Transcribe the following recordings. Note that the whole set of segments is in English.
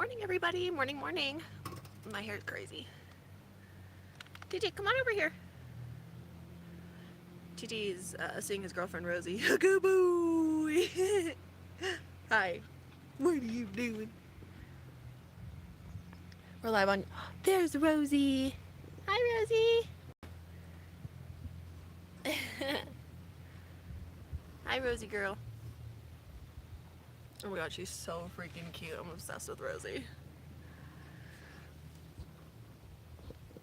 morning, everybody. Morning, morning. My hair's crazy. TJ, come on over here. TJ's seeing his girlfriend Rosie. Good boy. Hi. What are you doing? We're live on. There's Rosie. Hi, Rosie. Hi, Rosie girl. Oh my god, she's so freaking cute. I'm obsessed with Rosie.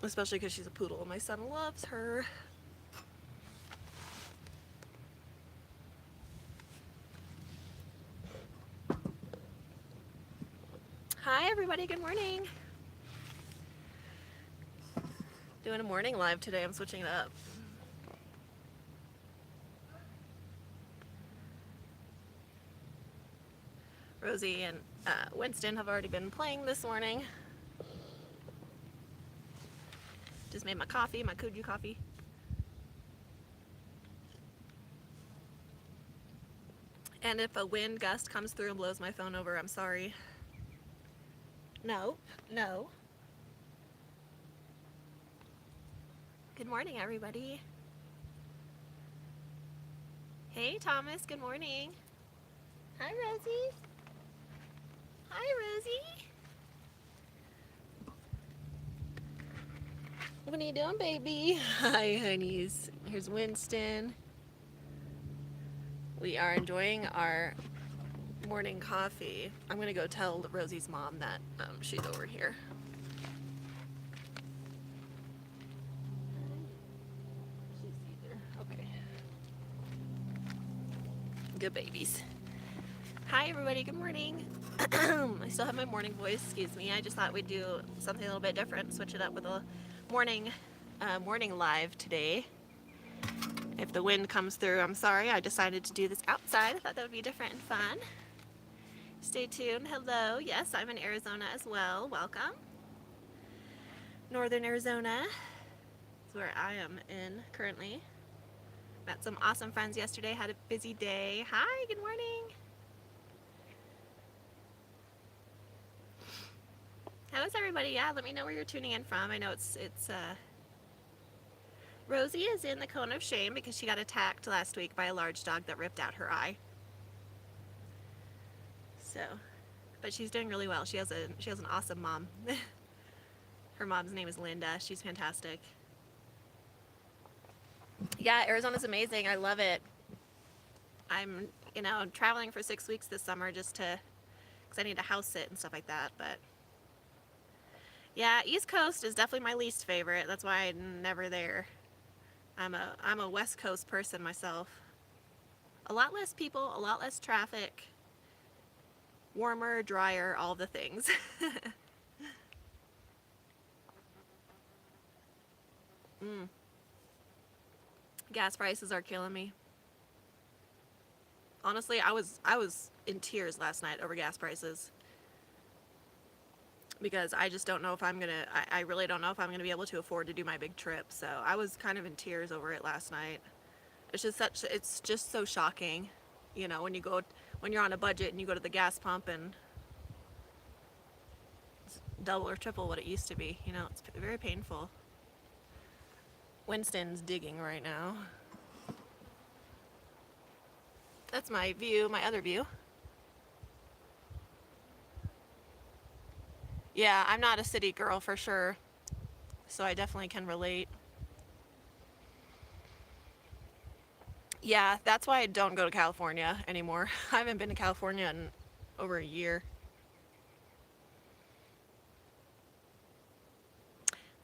Especially because she's a poodle. My son loves her. Hi, everybody. Good morning. Doing a morning live today. I'm switching it up. Rosie and Winston have already been playing this morning. Just made my coffee, my Kuju coffee. And if a wind gust comes through and blows my phone over, I'm sorry. No, no. Good morning, everybody. Hey, Thomas, good morning. Hi, Rosie. Hi, Rosie. What are you doing, baby? Hi, honeys. Here's Winston. We are enjoying our morning coffee. I'm gonna go tell Rosie's mom that she's over here. Okay. Good babies. Hi, everybody. Good morning. I still have my morning voice. Excuse me. I just thought we'd do something a little bit different. Switch it up with a morning live today. If the wind comes through, I'm sorry. I decided to do this outside. I thought that would be different and fun. Stay tuned. Hello. Yes, I'm in Arizona as well. Welcome. Northern Arizona is where I am in currently. Met some awesome friends yesterday. Had a busy day. Hi. Good morning. How is everybody? Yeah, let me know where you're tuning in from. I know it's Rosie is in the cone of shame because she got attacked last week by a large dog that ripped out her eye. So, but she's doing really well. She has an awesome mom. Her mom's name is Linda. She's fantastic. Yeah, Arizona's amazing. I love it. I'm, traveling for 6 weeks this summer just to, because I need to house sit and stuff like that, but yeah, East Coast is definitely my least favorite. That's why I'm never there. I'm a West Coast person myself. A lot less people, a lot less traffic, warmer, drier, all the things. Gas prices are killing me. Honestly, I was in tears last night over gas prices. Because I just don't know if I really don't know if I'm gonna be able to afford to do my big trip. So I was kind of in tears over it last night. It's just so shocking, when you're on a budget and you go to the gas pump and it's double or triple what it used to be. It's very painful. Winston's digging right now. That's my view, my other view. Yeah, I'm not a city girl for sure, so I definitely can relate. Yeah, that's why I don't go to California anymore. I haven't been to California in over a year.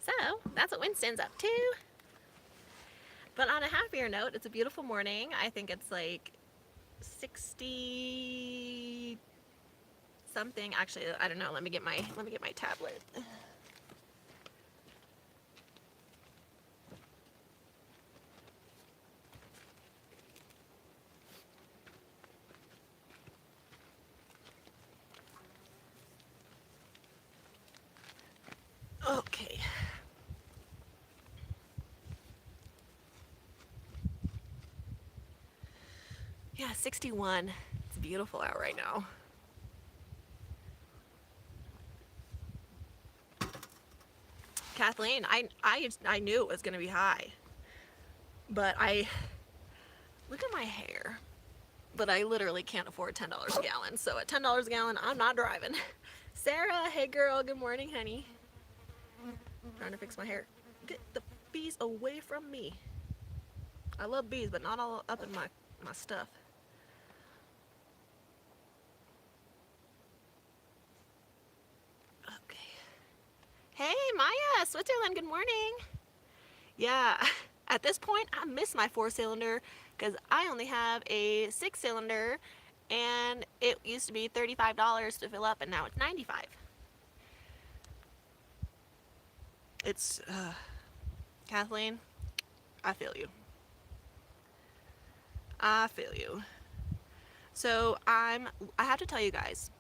So, that's what Winston's up to. But on a happier note, it's a beautiful morning. I think it's like 60 something. Actually, I don't know. Let me get my tablet. Okay. Yeah, 61. It's beautiful out right now. Kathleen, I knew it was going to be high. But look at my hair. But I literally can't afford $10 a gallon. So at $10 a gallon, I'm not driving. Sarah, hey girl, good morning, honey. Trying to fix my hair. Get the bees away from me. I love bees, but not all up in my stuff. Okay. Hey, Maya, Switzerland, good morning. Yeah, at this point, I miss my 4-cylinder because I only have a 6-cylinder and it used to be $35 to fill up and now it's $95. It's, Kathleen, I feel you. I feel you. So I have to tell you guys,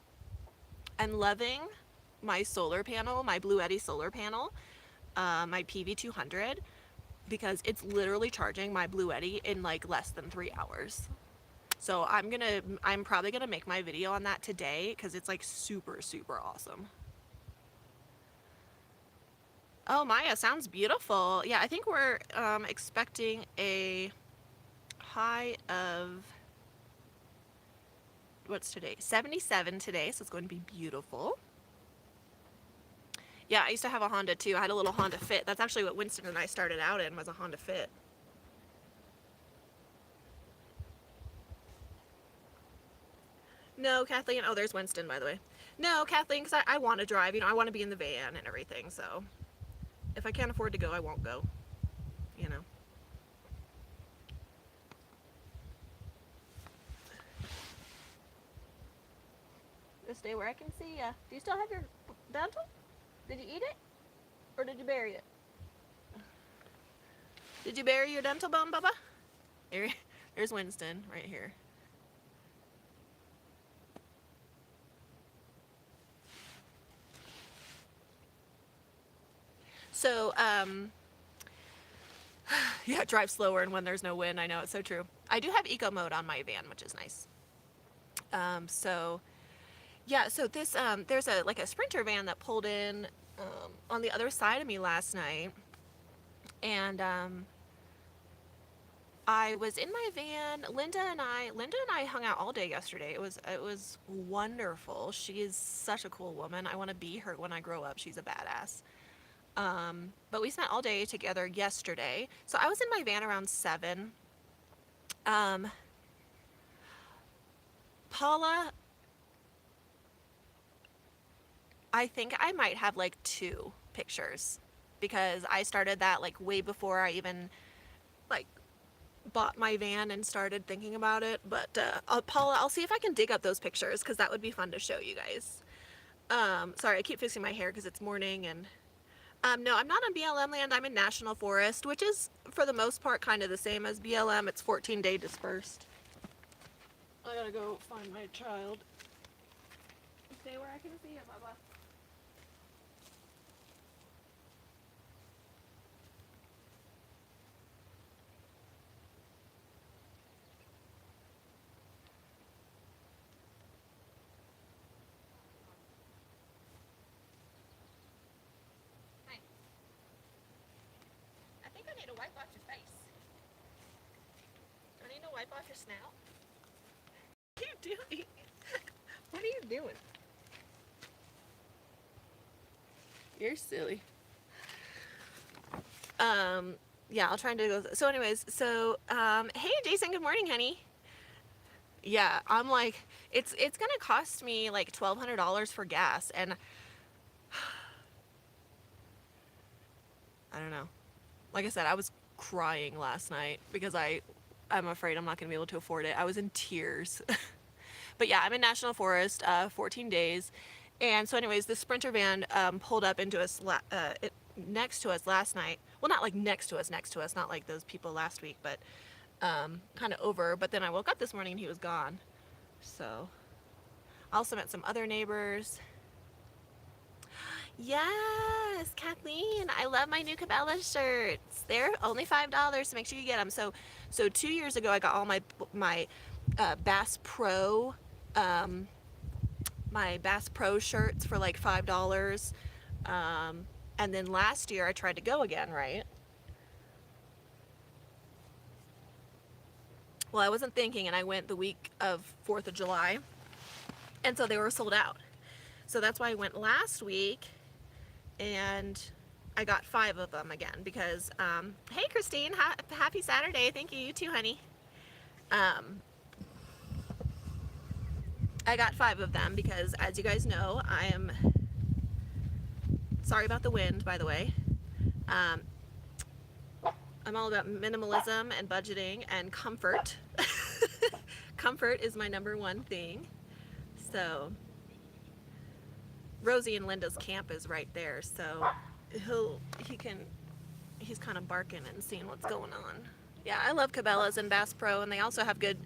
I'm loving my solar panel, my Blue Eddy solar panel, my PV200, because it's literally charging my Blue Eddy in like less than 3 hours. So I'm probably gonna make my video on that today because it's like super, super awesome. Oh, Maya, sounds beautiful. Yeah, I think we're expecting a high of, what's today? 77 today, so it's going to be beautiful. Yeah, I used to have a Honda too. I had a little Honda Fit. That's actually what Winston and I started out in, was a Honda Fit. No, Kathleen. Oh, there's Winston, by the way. No, Kathleen, because I want to drive. You know, I want to be in the van and everything. So if I can't afford to go, I won't go. You know. This day where I can see ya. Do you still have your dental? Did you eat it? Or did you bury it? Did you bury your dental bone, Bubba? There's Winston right here. So, yeah, drive slower and when there's no wind. I know, it's so true. I do have eco mode on my van, which is nice. So, yeah, so this, there's a Sprinter van that pulled in on the other side of me last night. And I was in my van. Linda and I hung out all day yesterday. It was wonderful. She is such a cool woman. I want to be her when I grow up. She's a badass. But we spent all day together yesterday. So I was in my van around 7. Paula, I think I might have like 2 pictures because I started that like way before I even like bought my van and started thinking about it. But Paula, I'll see if I can dig up those pictures because that would be fun to show you guys. Sorry, I keep fixing my hair because it's morning. And no, I'm not on BLM land. I'm in National Forest, which is for the most part kind of the same as BLM. It's 14-day dispersed. I gotta go find my child. Stay where I can see you, Bubba. I think I need to wipe off your face. Do I need to wipe off your snout? What are you doing? What are you doing? You're silly. Yeah, I'll try to go. So anyways, so, hey Jason, good morning, honey. Yeah, I'm like, it's gonna cost me like $1,200 for gas, and I don't know. Like I said, I was crying last night because I'm afraid I'm not gonna be able to afford it. I was in tears. But yeah, I'm in National Forest, 14 days. And so anyways, the Sprinter van pulled up into us next to us last night. Well, not like next to us, not like those people last week, but kind of over. But then I woke up this morning and he was gone. So I also met some other neighbors. Yes, Kathleen, I love my new Cabela shirts. They're only $5, so make sure you get them. So 2 years ago, I got all my Bass Pro, my Bass Pro shirts for like $5. And then last year I tried to go again, right? Well, I wasn't thinking, and I went the week of 4th of July, and so they were sold out. So that's why I went last week, and I got 5 of them again because, hey Christine, happy Saturday. Thank you, you too, honey. I got 5 of them because, as you guys know, I am, sorry about the wind, by the way. I'm all about minimalism and budgeting and comfort. Comfort is my number one thing. So Rosie and Linda's camp is right there, so he's kind of barking and seeing what's going on. Yeah, I love Cabela's and Bass Pro, and they also have good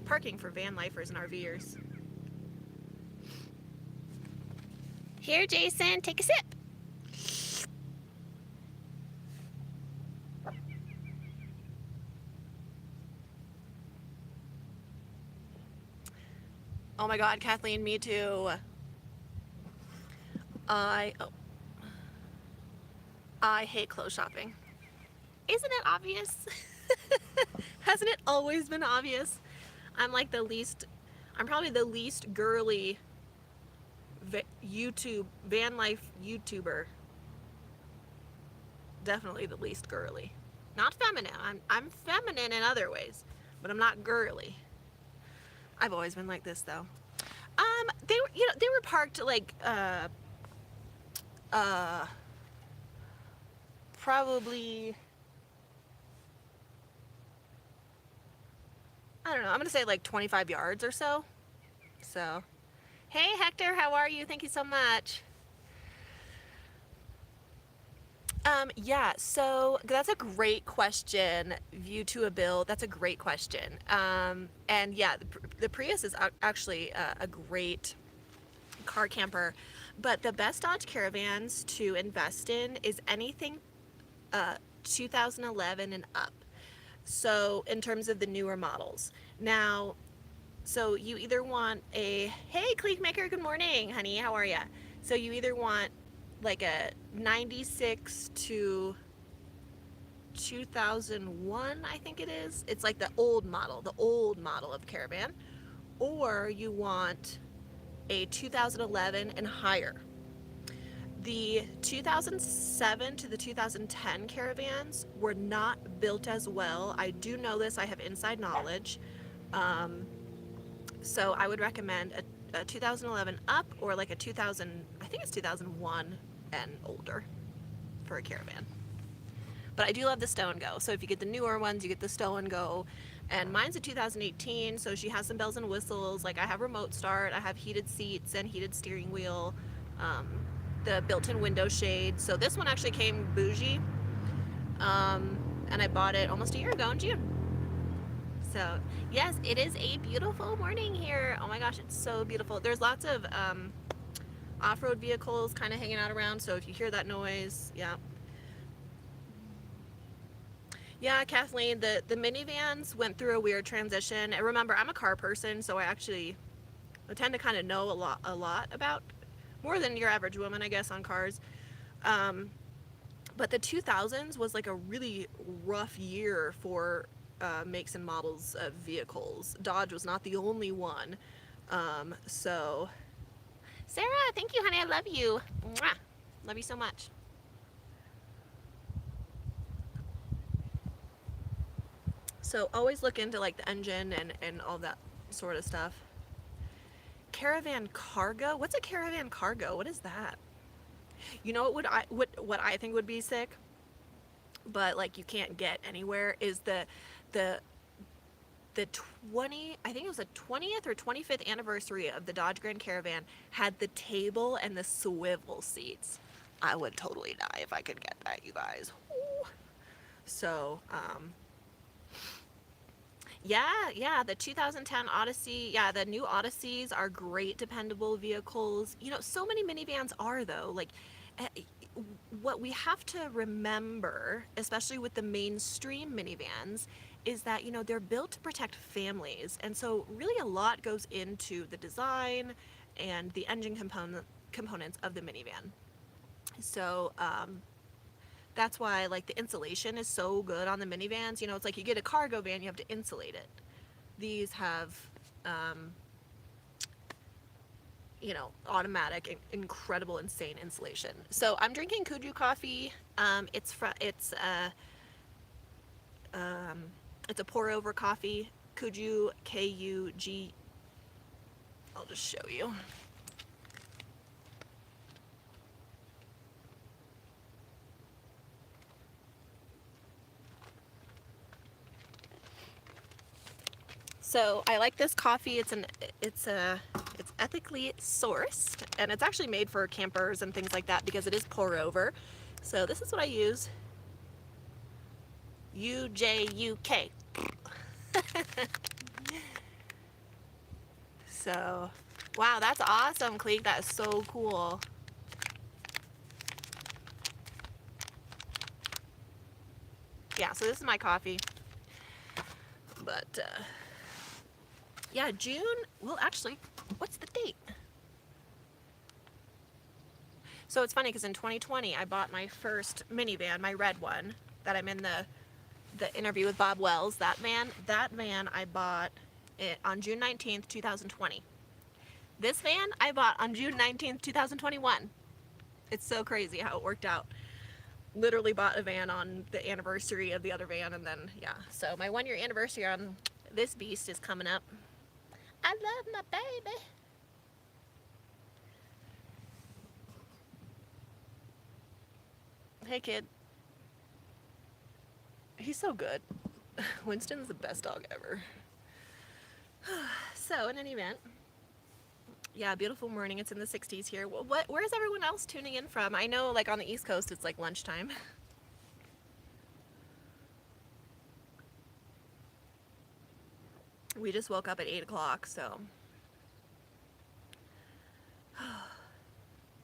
parking for van lifers and RVers. Here, Jason, take a sip. Oh my God, Kathleen, me too. I hate clothes shopping. Isn't it obvious? Hasn't it always been obvious? I'm probably the least girly van life YouTuber. Definitely the least girly. Not feminine. I'm feminine in other ways, but I'm not girly. I've always been like this though. They were parked like probably, I don't know, I'm gonna say like 25 yards or so. So, hey Hector, how are you? Thank you so much. Yeah, so that's a great question. View to a build, that's a great question. And yeah, the Prius is actually a great car camper, but the best Dodge Caravans to invest in is anything 2011 and up. So in terms of the newer models. Now, so you either want hey Cleekmaker, good morning, honey, how are ya? So you either want like a 96 to 2001, I think it is. It's like the old model of Caravan. Or you want a 2011 and higher. The 2007 to the 2010 Caravans were not built as well. I do know this, I have inside knowledge. So I would recommend a 2011 up, or like a 2000, I think it's 2001 and older for a Caravan. But I do love the Stow and Go. So if you get the newer ones, you get the Stow and Go. And mine's a 2018, so she has some bells and whistles. Like I have remote start, I have heated seats and heated steering wheel, the built-in window shade. So this one actually came bougie, and I bought it almost a year ago in June. So yes, it is a beautiful morning here. Oh my gosh, it's so beautiful. There's lots of off-road vehicles kind of hanging out around, so if you hear that noise, yeah. Yeah, Kathleen, the minivans went through a weird transition. And remember, I'm a car person, so I tend to kind of know a lot about, more than your average woman, I guess, on cars. But the 2000s was like a really rough year for makes and models of vehicles. Dodge was not the only one. So, Sarah, thank you, honey. I love you. Mwah. Love you so much. So always look into like the engine and all that sort of stuff. Caravan cargo? What's a caravan cargo? What is that? You know what I think would be sick, but like you can't get anywhere, is the 20, I think it was the 20th or 25th anniversary of the Dodge Grand Caravan had the table and the swivel seats. I would totally die if I could get that, you guys. Ooh. So, yeah, the 2010 Odyssey, yeah, the new Odysseys are great, dependable vehicles. You know, so many minivans are, though. Like, what we have to remember, especially with the mainstream minivans, is that, you know, they're built to protect families. And so really a lot goes into the design and the engine components of the minivan. So that's why like the insulation is so good on the minivans. You know, it's like you get a cargo van, you have to insulate it. These have you know, automatic, incredible, insane insulation. So I'm drinking Kuju coffee. It's a pour over coffee. Kuju, Kug. I'll just show you. So I like this coffee. It's ethically sourced, and it's actually made for campers and things like that because it is pour over. So this is what I use. UJUK. So, wow, that's awesome, Cleek. That is so cool. Yeah, so this is my coffee. But, yeah, June, well, actually, what's the date? So it's funny because in 2020, I bought my first minivan, my red one, that I'm in the interview with Bob Wells. That van I bought it on June 19th, 2020. This van I bought on June 19th, 2021. It's so crazy how it worked out. Literally bought a van on the anniversary of the other van, and then, yeah. So my 1 year anniversary on this beast is coming up. I love my baby. Hey, kid. He's so good. Winston's the best dog ever. So, in any event, yeah, beautiful morning. It's in the 60s here. Where's everyone else tuning in from? I know, like, on the East Coast, it's like lunchtime. We just woke up at 8 o'clock, so.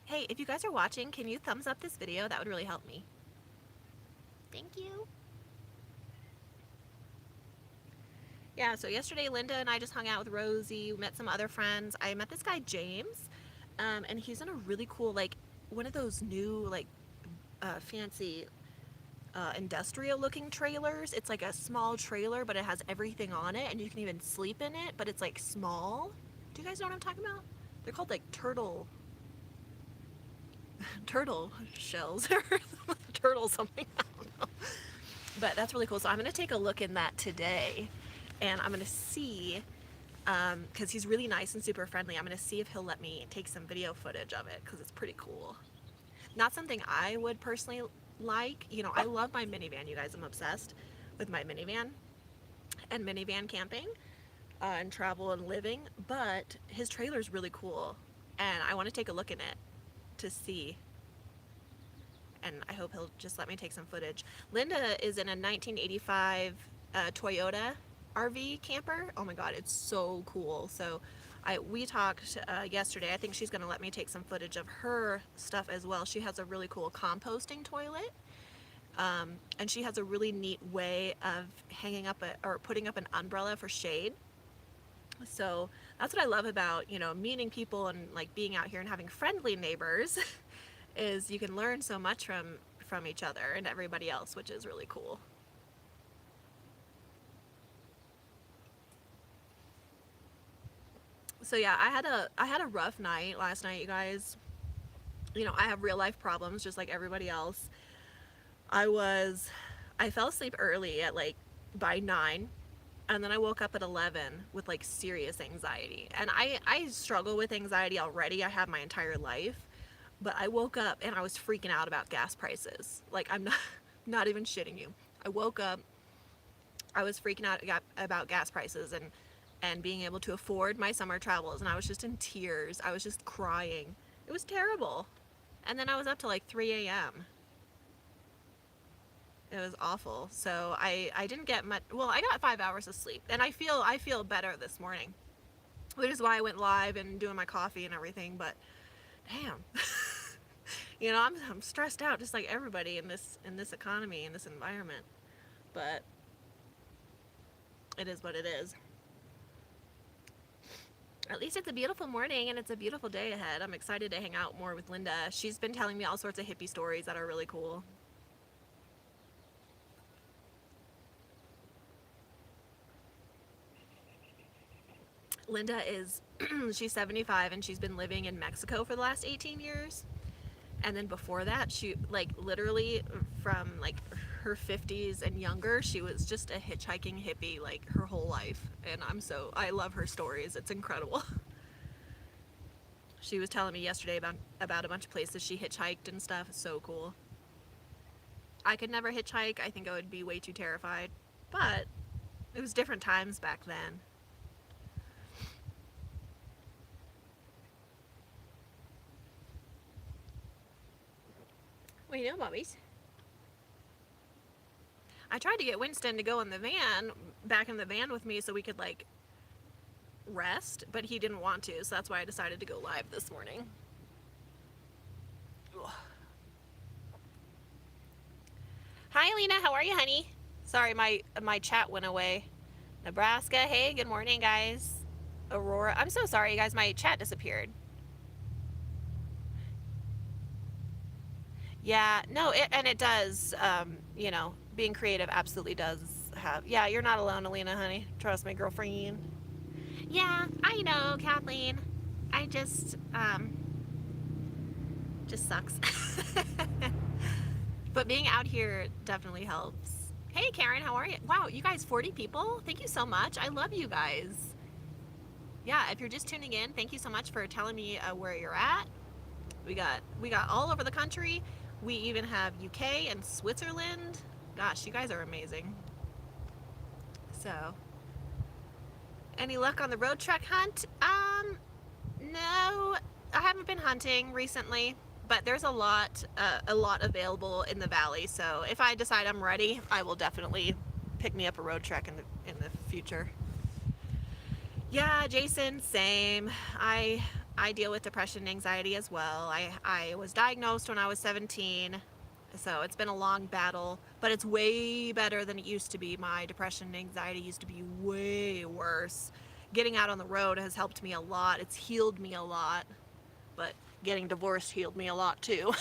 Hey, if you guys are watching, can you thumbs up this video? That would really help me. Thank you. Yeah, so yesterday Linda and I just hung out with Rosie. We met some other friends. I met this guy James, and he's in a really cool, like, one of those new, like, fancy industrial looking trailers. It's like a small trailer, but it has everything on it, and you can even sleep in it, but it's like small. Do you guys know what I'm talking about? They're called like turtle shells or turtle something. I don't know. But that's really cool. So I'm going to take a look in that today, and I'm going to see, because he's really nice and super friendly, I'm going to see if he'll let me take some video footage of it, because it's pretty cool. Not something I would personally like. You know, I love my minivan, you guys. I'm obsessed with my minivan and minivan camping and travel and living, but his trailer's really cool, and I want to take a look in it to see, and I hope he'll just let me take some footage. Linda is in a 1985 Toyota RV camper. Oh my god, it's so cool. So we talked yesterday. I think she's going to let me take some footage of her stuff as well. She has a really cool composting toilet, and she has a really neat way of hanging up or putting up an umbrella for shade. So that's what I love about, you know, meeting people and like being out here and having friendly neighbors is you can learn so much from each other and everybody else, which is really cool. So yeah, I had a rough night last night, you guys. You know, I have real life problems just like everybody else. I fell asleep early at like by 9, and then I woke up at 11 with like serious anxiety. And I struggle with anxiety already. I have my entire life. But I woke up and I was freaking out about gas prices. Like, I'm not even shitting you. I woke up, I was freaking out about gas prices and being able to afford my summer travels, and I was just in tears. I was just crying. It was terrible. And then I was up till like 3 a.m. It was awful. So I didn't get much. Well, I got 5 hours of sleep, and I feel better this morning, which is why I went live and doing my coffee and everything. But damn, you know, I'm stressed out just like everybody in this economy, in this environment. But it is what it is. At least it's a beautiful morning and it's a beautiful day ahead. I'm excited to hang out more with Linda. She's been telling me all sorts of hippie stories that are really cool. Linda is, she's 75 and she's been living in Mexico for the last 18 years. And then before that, she, like, literally from, like, her 50s and younger, she was just a hitchhiking hippie, like, her whole life. And I love her stories. It's incredible. She was telling me yesterday about a bunch of places she hitchhiked and stuff. It's so cool. I could never hitchhike. I think I would be way too terrified. But it was different times back then. What do you know, Bobbies? I tried to get Winston to go in the van, back in the van with me so we could, like, rest, but he didn't want to, so that's why I decided to go live this morning. Ugh. Hi, Alina. How are you, honey? Sorry, my chat went away. Nebraska. Hey, good morning, guys. Aurora. I'm so sorry, you guys. My chat disappeared. Yeah, no, and it does, you know, being creative absolutely does have, yeah, you're not alone, Alina, honey. Trust me, girlfriend. Yeah, I know, Kathleen. I just sucks. But being out here definitely helps. Hey, Karen, how are you? Wow, you guys, 40 people? Thank you so much. I love you guys. Yeah, if you're just tuning in, thank you so much for telling me where you're at. We got all over the country. We even have UK and Switzerland. Gosh, you guys are amazing. So, any luck on the road truck hunt? No, I haven't been hunting recently, but there's a lot available in the valley. So if I decide I'm ready, I will definitely pick me up a road truck in the future. Yeah, Jason, same. I deal with depression and anxiety as well. I was diagnosed when I was 17, so it's been a long battle, but it's way better than it used to be. My depression and anxiety used to be way worse. Getting out on the road has helped me a lot. It's healed me a lot, but getting divorced healed me a lot too.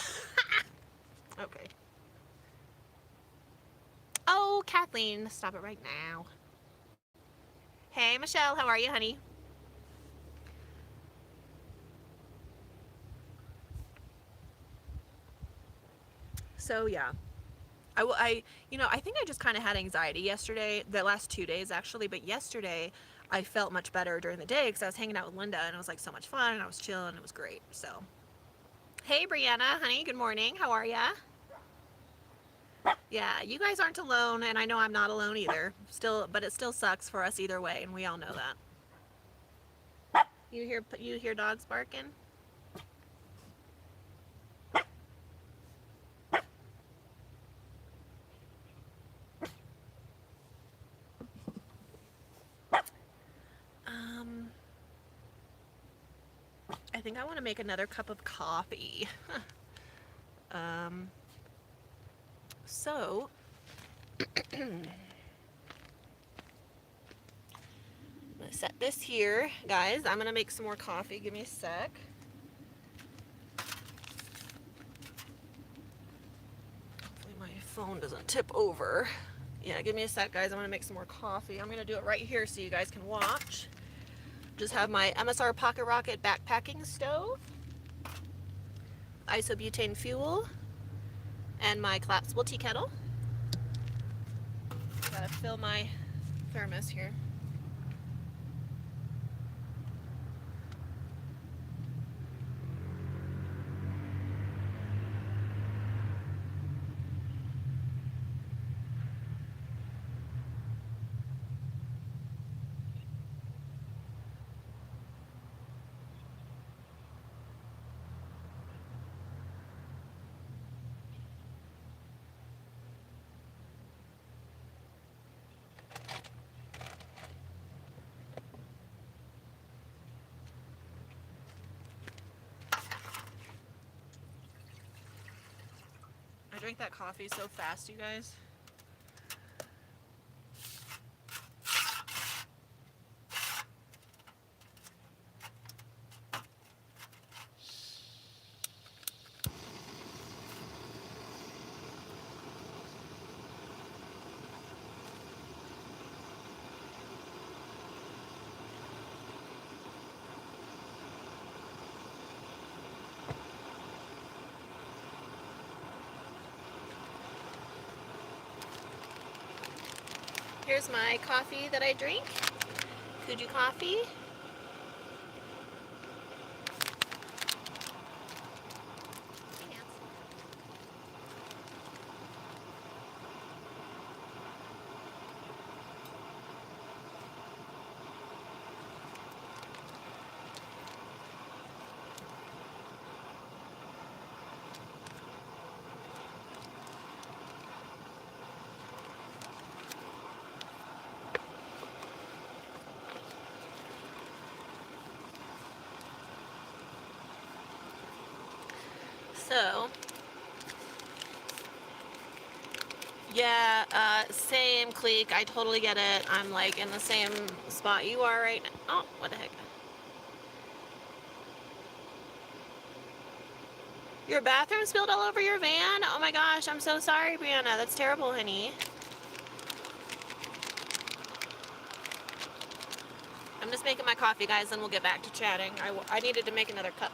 Okay. Oh, Kathleen, stop it right now. Hey, Michelle, how are you, honey? So yeah, I think I just kind of had anxiety yesterday, the last 2 days actually, but yesterday I felt much better during the day because I was hanging out with Linda and it was like so much fun and I was chilling and it was great. So, hey Brianna, honey, good morning. How are ya? Yeah, you guys aren't alone and I know I'm not alone either. But it still sucks for us either way and we all know that. You hear dogs barking? I think I want to make another cup of coffee. So, I'm going to set this here. Guys, I'm going to make some more coffee. Give me a sec. Hopefully my phone doesn't tip over. Yeah, give me a sec, guys. I'm going to make some more coffee. I'm going to do it right here so you guys can watch. Just have my MSR Pocket Rocket backpacking stove, isobutane fuel, and my collapsible tea kettle. Gotta fill my thermos here. I drank that coffee so fast, you guys. here's my coffee that I drink. Kuju coffee. So, yeah, same clique. I totally get it. I'm like in the same spot you are right now. Oh, what the heck? Your bathroom spilled all over your van? Oh my gosh, I'm so sorry, Brianna. That's terrible, honey. I'm just making my coffee, guys, and we'll get back to chatting. I needed to make another cup.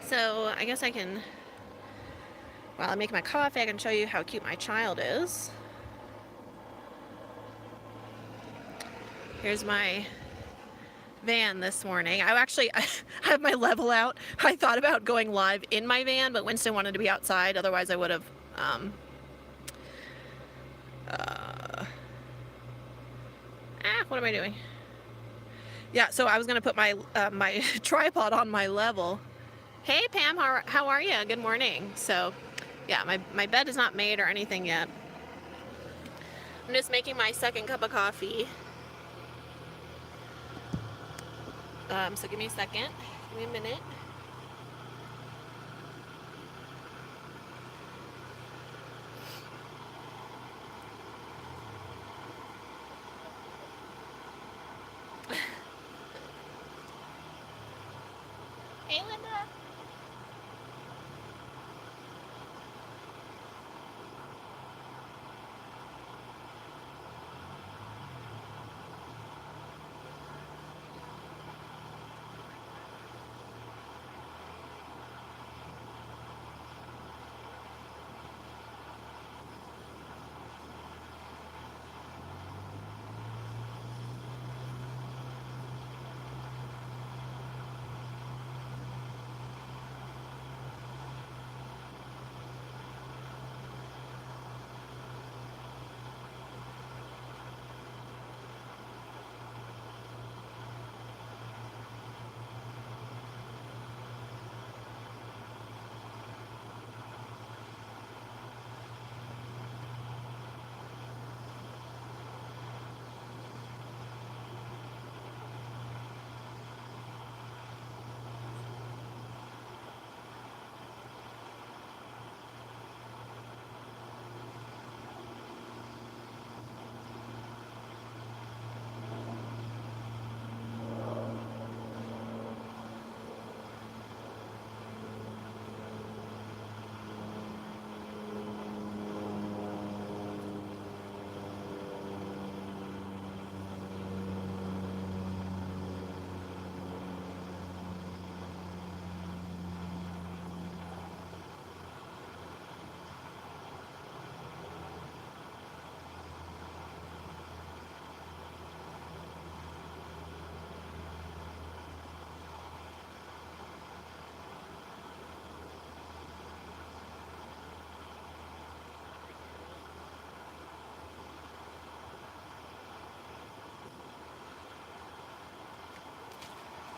So I guess I can, while I make my coffee, I can show you how cute my child is. Here's my van this morning. I have my level out. I thought about going live in my van, but Winston wanted to be outside. Otherwise, I would have. What am I doing? Yeah, so I was gonna put my my tripod on my level. Hey Pam, how are you? Good morning. So, yeah, my bed is not made or anything yet. I'm just making my second cup of coffee. So give me a second. Give me a minute. Hey Linda.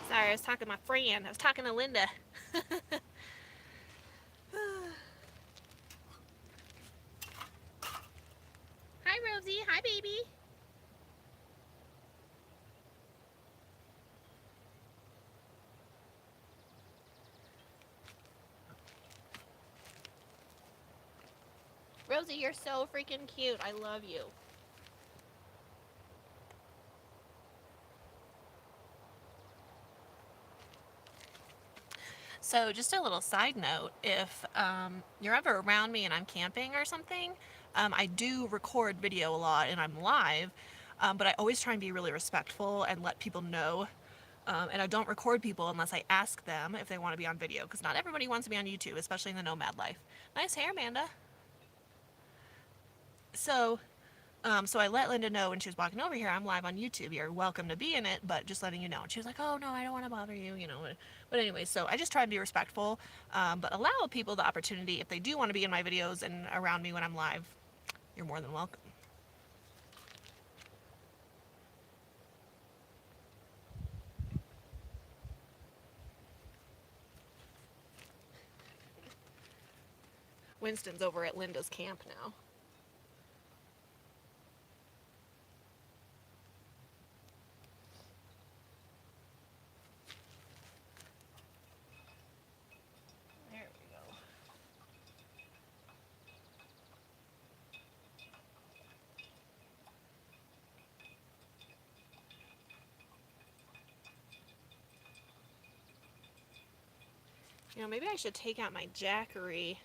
Sorry, I was talking to my friend. I was talking to Linda. Hi, Rosie. Hi, baby. Rosie, you're so freaking cute. I love you. So just a little side note, if you're ever around me and I'm camping or something, I do record video a lot and I'm live, but I always try and be really respectful and let people know. And I don't record people unless I ask them if they want to be on video, because not everybody wants to be on YouTube, especially in the nomad life. Nice hair, Amanda. So so I let Linda know when she was walking over here, I'm live on YouTube. You're welcome to be in it, but just letting you know. And she was like, oh, no, I don't want to bother you, you know. But anyway, so I just try and be respectful, but allow people the opportunity, if they do want to be in my videos and around me when I'm live, you're more than welcome. Winston's over at Linda's camp now. There we go. You know, maybe I should take out my Jackery.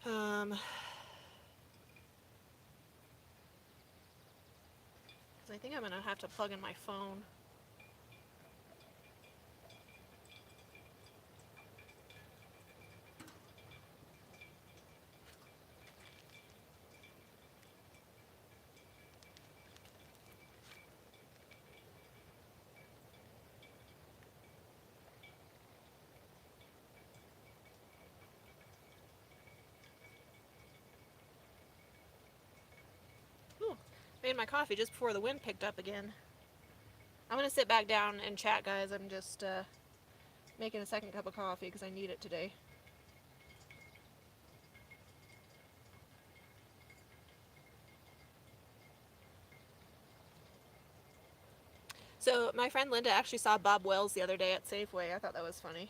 Because I think I'm going to have to plug in my phone. Ooh, made my coffee just before the wind picked up again. I'm going to sit back down and chat, guys. I'm just making a second cup of coffee because I need it today. So my friend Linda actually saw Bob Wells the other day at Safeway. I thought that was funny.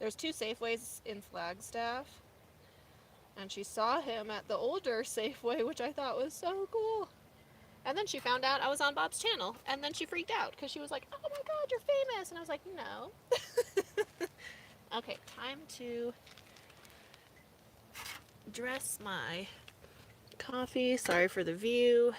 There's 2 Safeways in Flagstaff, and she saw him at the older Safeway, which I thought was so cool. And then she found out I was on Bob's channel, and then she freaked out because she was like, oh my god, you're famous. And I was like, no. Okay, time to dress my coffee. Sorry for the view.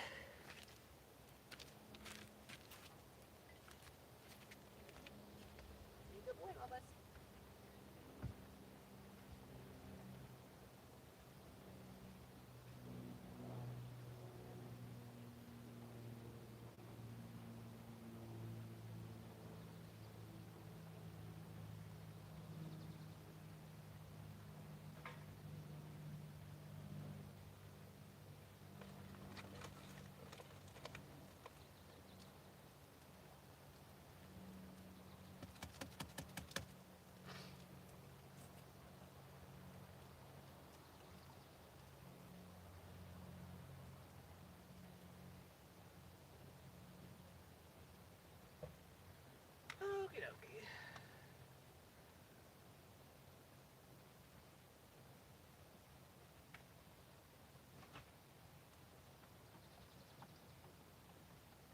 Okie dokie.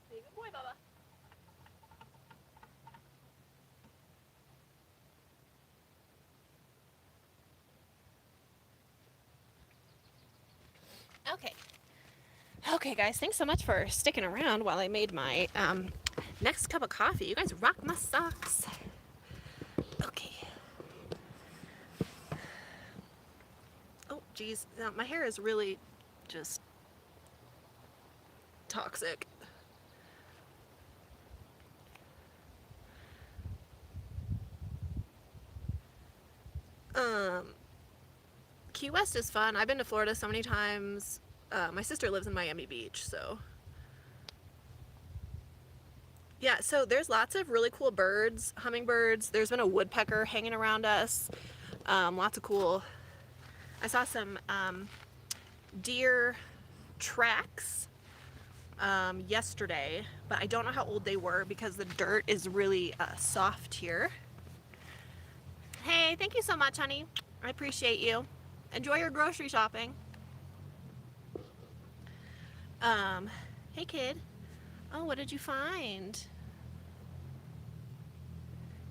Hey, good boy, Bubba. Okay. Okay, guys, thanks so much for sticking around while I made my next cup of coffee. You guys rock my socks. Okay. Oh, geez. Now, my hair is really just toxic. Key West is fun. I've been to Florida so many times. My sister lives in Miami Beach, so yeah, so there's lots of really cool birds, hummingbirds. There's been a woodpecker hanging around us. Lots of cool. I saw some deer tracks yesterday, but I don't know how old they were because the dirt is really soft here. Hey, thank you so much, honey. I appreciate you. Enjoy your grocery shopping. Hey, kid. Oh, what did you find?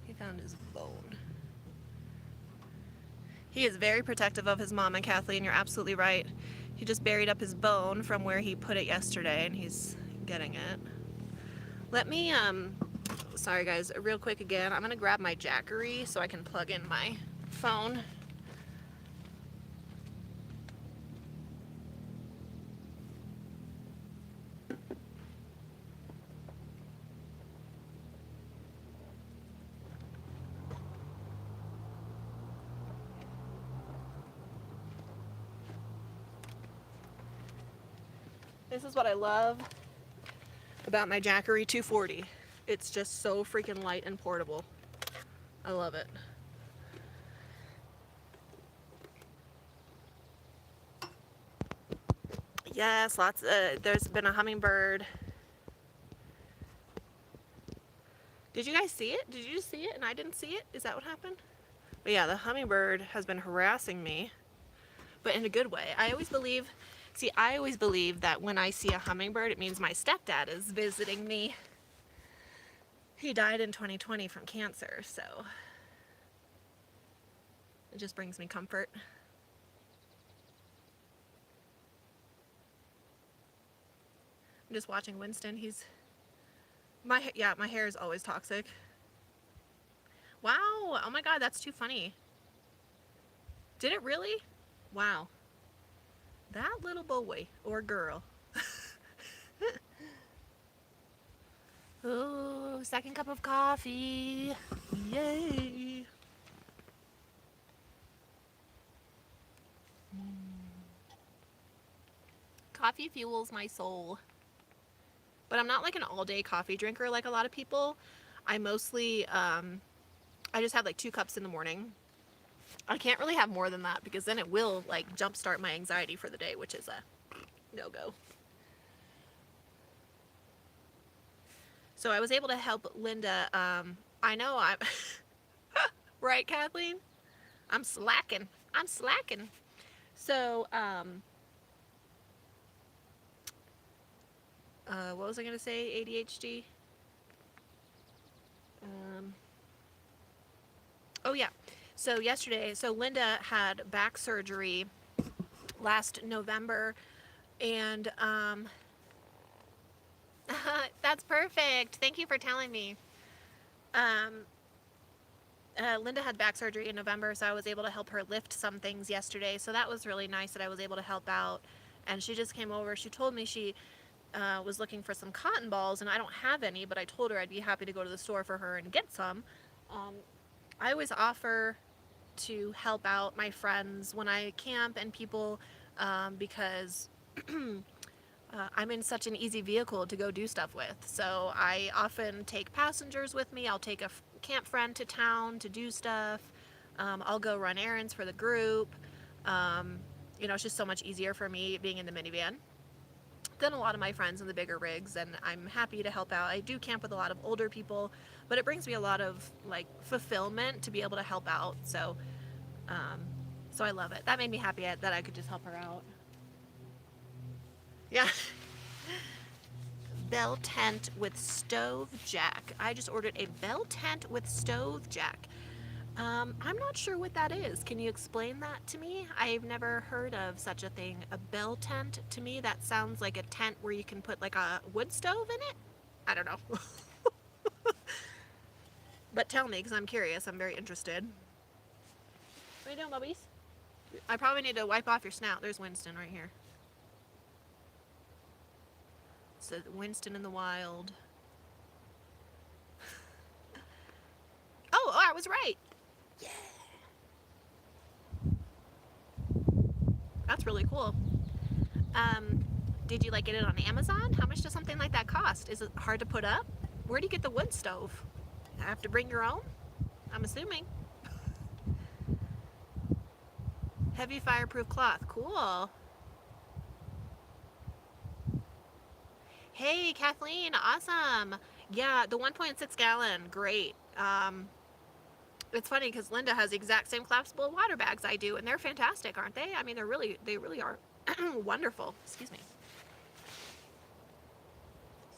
He found his bone. He is very protective of his mom, and Kathleen, you're absolutely right. He just buried up his bone from where he put it yesterday, and he's getting it. Let me, sorry guys, real quick again, I'm gonna grab my Jackery so I can plug in my phone. This is what I love about my Jackery 240. It's just so freaking light and portable. I love it. Yes, lots. There's been a hummingbird. Did you guys see it? Did you just see it and I didn't see it? Is that what happened? But yeah, the hummingbird has been harassing me, but in a good way. I always believe that when I see a hummingbird, it means my stepdad is visiting me. He died in 2020 from cancer, so it just brings me comfort. I'm just watching Winston. My hair is always toxic. Wow, oh my god, that's too funny. Did it really? Wow. That little boy or girl. Oh, second cup of coffee. Yay. Coffee fuels my soul. But I'm not like an all-day coffee drinker like a lot of people. I mostly, I just have like 2 cups in the morning. I can't really have more than that because then it will like jumpstart my anxiety for the day, which is a no-go. So I was able to help Linda. I know I'm right, Kathleen? I'm slacking. So, what was I going to say? ADHD? Oh yeah. So Linda had back surgery last November, and that's perfect. Thank you for telling me. Linda had back surgery in November, so I was able to help her lift some things yesterday. So that was really nice that I was able to help out. And she just came over. She told me she was looking for some cotton balls, and I don't have any, but I told her I'd be happy to go to the store for her and get some. I always offer to help out my friends when I camp and people because I'm in such an easy vehicle to go do stuff with. So I often take passengers with me. I'll take a camp friend to town to do stuff. I'll go run errands for the group. It's just so much easier for me being in the minivan than a lot of my friends in the bigger rigs, and I'm happy to help out. I do camp with a lot of older people, but it brings me a lot of like fulfillment to be able to help out. So I love it. That made me happy that I could just help her out. Yeah. Bell tent with stove jack. I just ordered a bell tent with stove jack. I'm not sure what that is. Can you explain that to me? I've never heard of such a thing. A bell tent, to me, that sounds like a tent where you can put like a wood stove in it. I don't know. But tell me, because I'm curious. I'm very interested. What are you doing, bubbies? I probably need to wipe off your snout. There's Winston right here. It says Winston in the wild. Oh, I was right. Yeah. That's really cool. Did you like get it on Amazon? How much does something like that cost? Is it hard to put up? Where do you get the wood stove? Have to bring your own? I'm assuming. Heavy fireproof cloth. Cool. Hey, Kathleen. Awesome. Yeah, the 1.6 gallon. Great. It's funny because Linda has the exact same collapsible water bags I do, and they're fantastic, aren't they? I mean, they really are wonderful. Excuse me.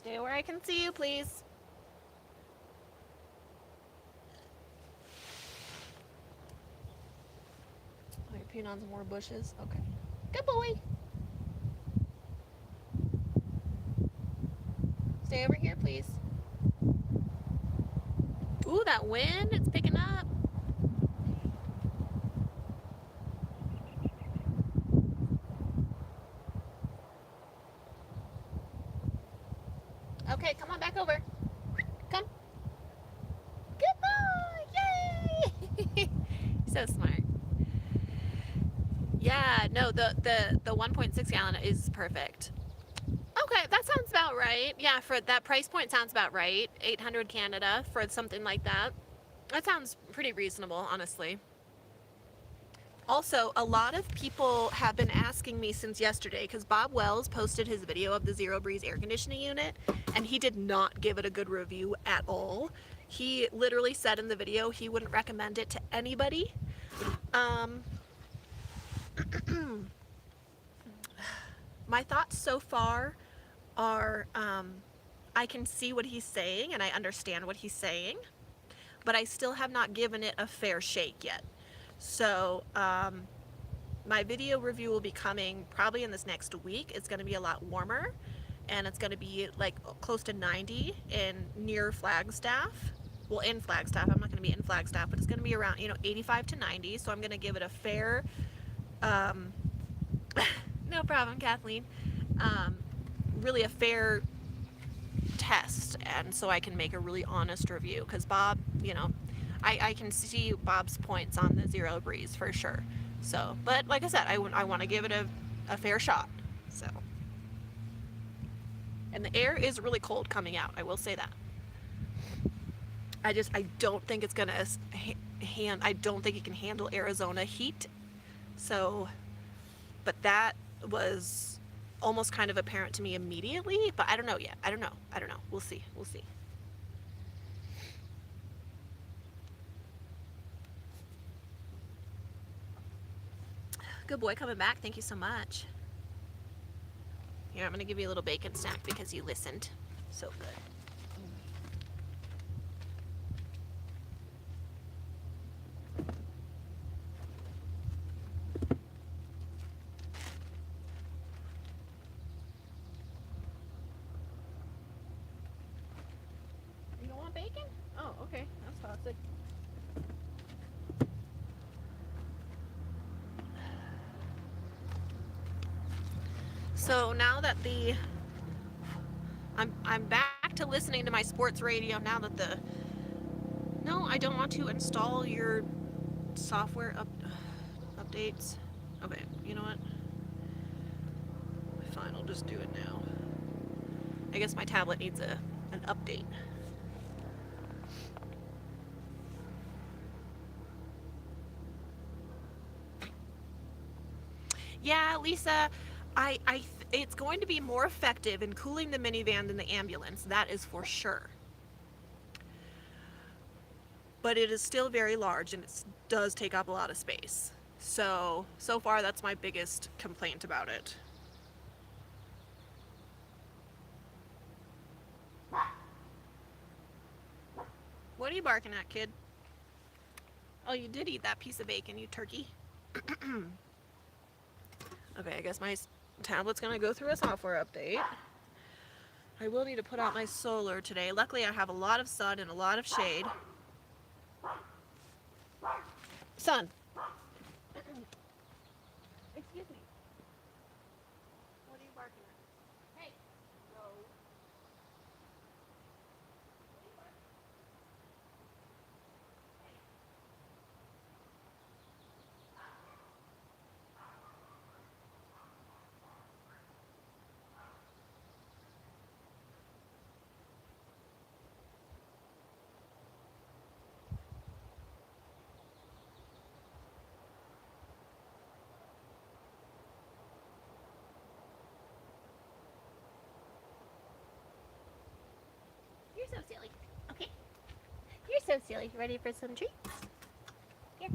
Stay where I can see you, please. peeing on some more bushes. Okay. Good boy. Stay over here, please. Ooh, that wind, it's picking up. Okay, come on back over. Come. Good boy. Yay. So smart. Yeah, no, the 1.6 gallon is perfect. Okay, that sounds about right. Yeah, for that price point sounds about right. 800 Canada for something like that. That sounds pretty reasonable, honestly. Also, a lot of people have been asking me since yesterday, because Bob Wells posted his video of the Zero Breeze air conditioning unit, and he did not give it a good review at all. He literally said in the video he wouldn't recommend it to anybody. My thoughts so far are, I can see what he's saying and I understand what he's saying, but I still have not given it a fair shake yet. So my video review will be coming probably in this next week. It's going to be a lot warmer, and it's going to be like close to 90 in near Flagstaff. Well, in Flagstaff. I'm not going to be in Flagstaff, but it's going to be around 85 to 90. So I'm going to give it a fair no problem, Kathleen. Really a fair test, and so I can make a really honest review, because Bob, I can see Bob's points on the Zero Breeze for sure. So, but like I said, I want to give it a fair shot. So, and the air is really cold coming out, I will say that. I don't think it's gonna I don't think it can handle Arizona heat. So, but that was almost kind of apparent to me immediately, but I don't know yet. I don't know. We'll see. Good boy coming back. Thank you so much. Here, I'm going to give you a little bacon snack because you listened. So good. You don't want bacon? Oh, okay. That's toxic. So now that I'm back to listening to my sports radio now that no, I don't want to install your software updates. Okay, you know what? Fine, I'll just do it now. I guess my tablet needs an update. Yeah, Lisa, it's going to be more effective in cooling the minivan than the ambulance. That is for sure. But it is still very large, and it does take up a lot of space. So far, that's my biggest complaint about it. What are you barking at, kid? Oh, you did eat that piece of bacon, you turkey. Okay, I guess my tablet's gonna go through a software update. I will need to put out my solar today. Luckily, I have a lot of sun and a lot of shade. Son. Excuse me. What are you barking at? Hey. No. You're so silly. Okay. You're so silly. Ready for some treats? Here.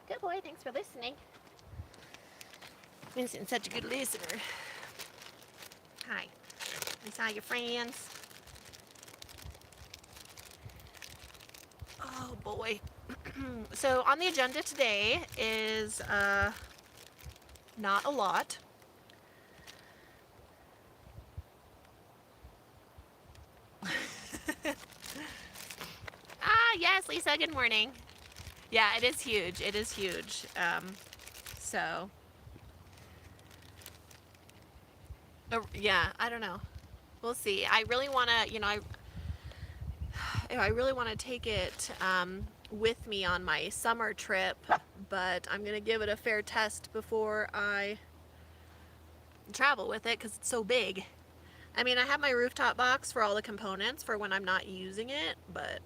Good boy. Thanks for listening. Vincent's such a good listener. Hi. I saw your friends. boy. So on the agenda today is not a lot. Ah, yes, Lisa, good morning. Yeah, it is huge. It is huge. So, yeah, I don't know. We'll see. I really want to, I really want to take it with me on my summer trip, but I'm going to give it a fair test before I travel with it because it's so big. I mean, I have my rooftop box for all the components for when I'm not using it, but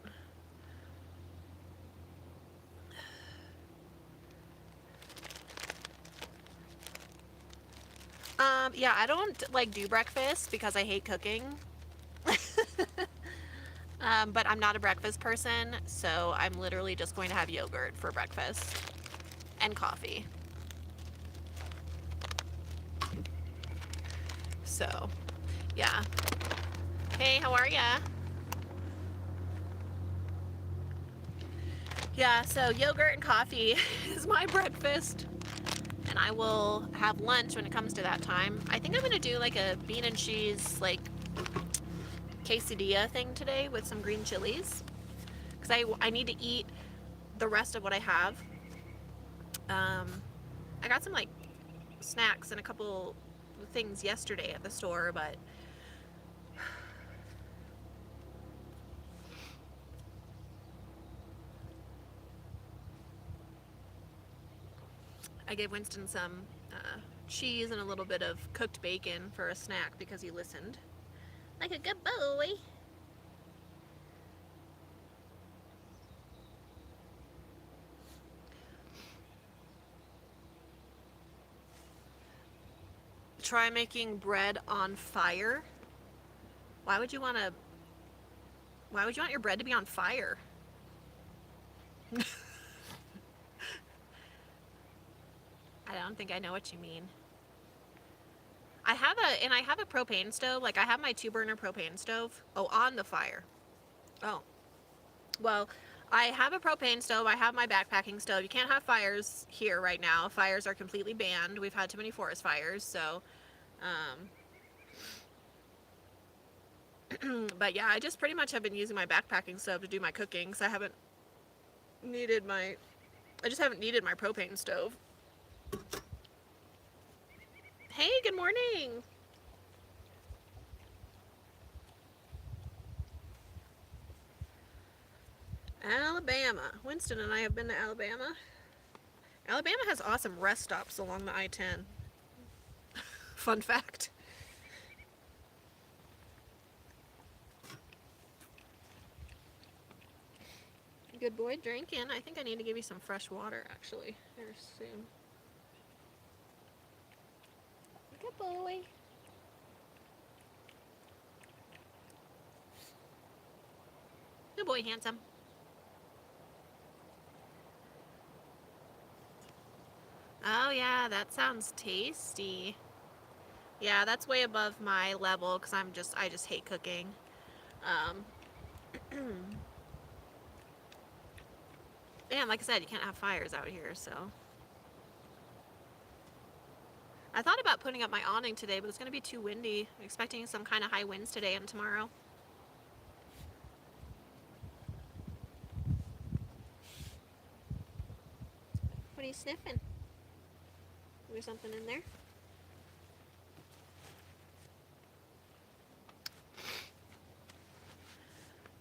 yeah, I don't like do breakfast because I hate cooking. But I'm not a breakfast person, so I'm literally just going to have yogurt for breakfast and coffee. So, yeah. Hey, how are ya? Yeah, so yogurt and coffee is my breakfast. And I will have lunch when it comes to that time. I think I'm going to do like a bean and cheese, like, quesadilla thing today with some green chilies. Because I need to eat the rest of what I have. I got some, like, snacks and a couple things yesterday at the store, but I gave Winston some cheese and a little bit of cooked bacon for a snack because he listened. Like a good boy. Try making bread on fire. Why would you want your bread to be on fire? I don't think I know what you mean. I have a propane stove. Like, I have my 2-burner propane stove. Oh, on the fire. Oh. Well, I have a propane stove. I have my backpacking stove. You can't have fires here right now. Fires are completely banned. We've had too many forest fires, so but yeah, I just pretty much have been using my backpacking stove to do my cooking, because I just haven't needed my propane stove. Hey, good morning. Alabama. Winston and I have been to Alabama. Alabama has awesome rest stops along the I-10. Fun fact. Good boy, drinking. I think I need to give you some fresh water, actually, here soon. Good boy. Good boy, handsome. Oh yeah, that sounds tasty. Yeah, that's way above my level because I just hate cooking. And like I said, you can't have fires out here, so. I thought about putting up my awning today, but it's going to be too windy. I'm expecting some kind of high winds today and tomorrow. What are you sniffing? Is there something in there?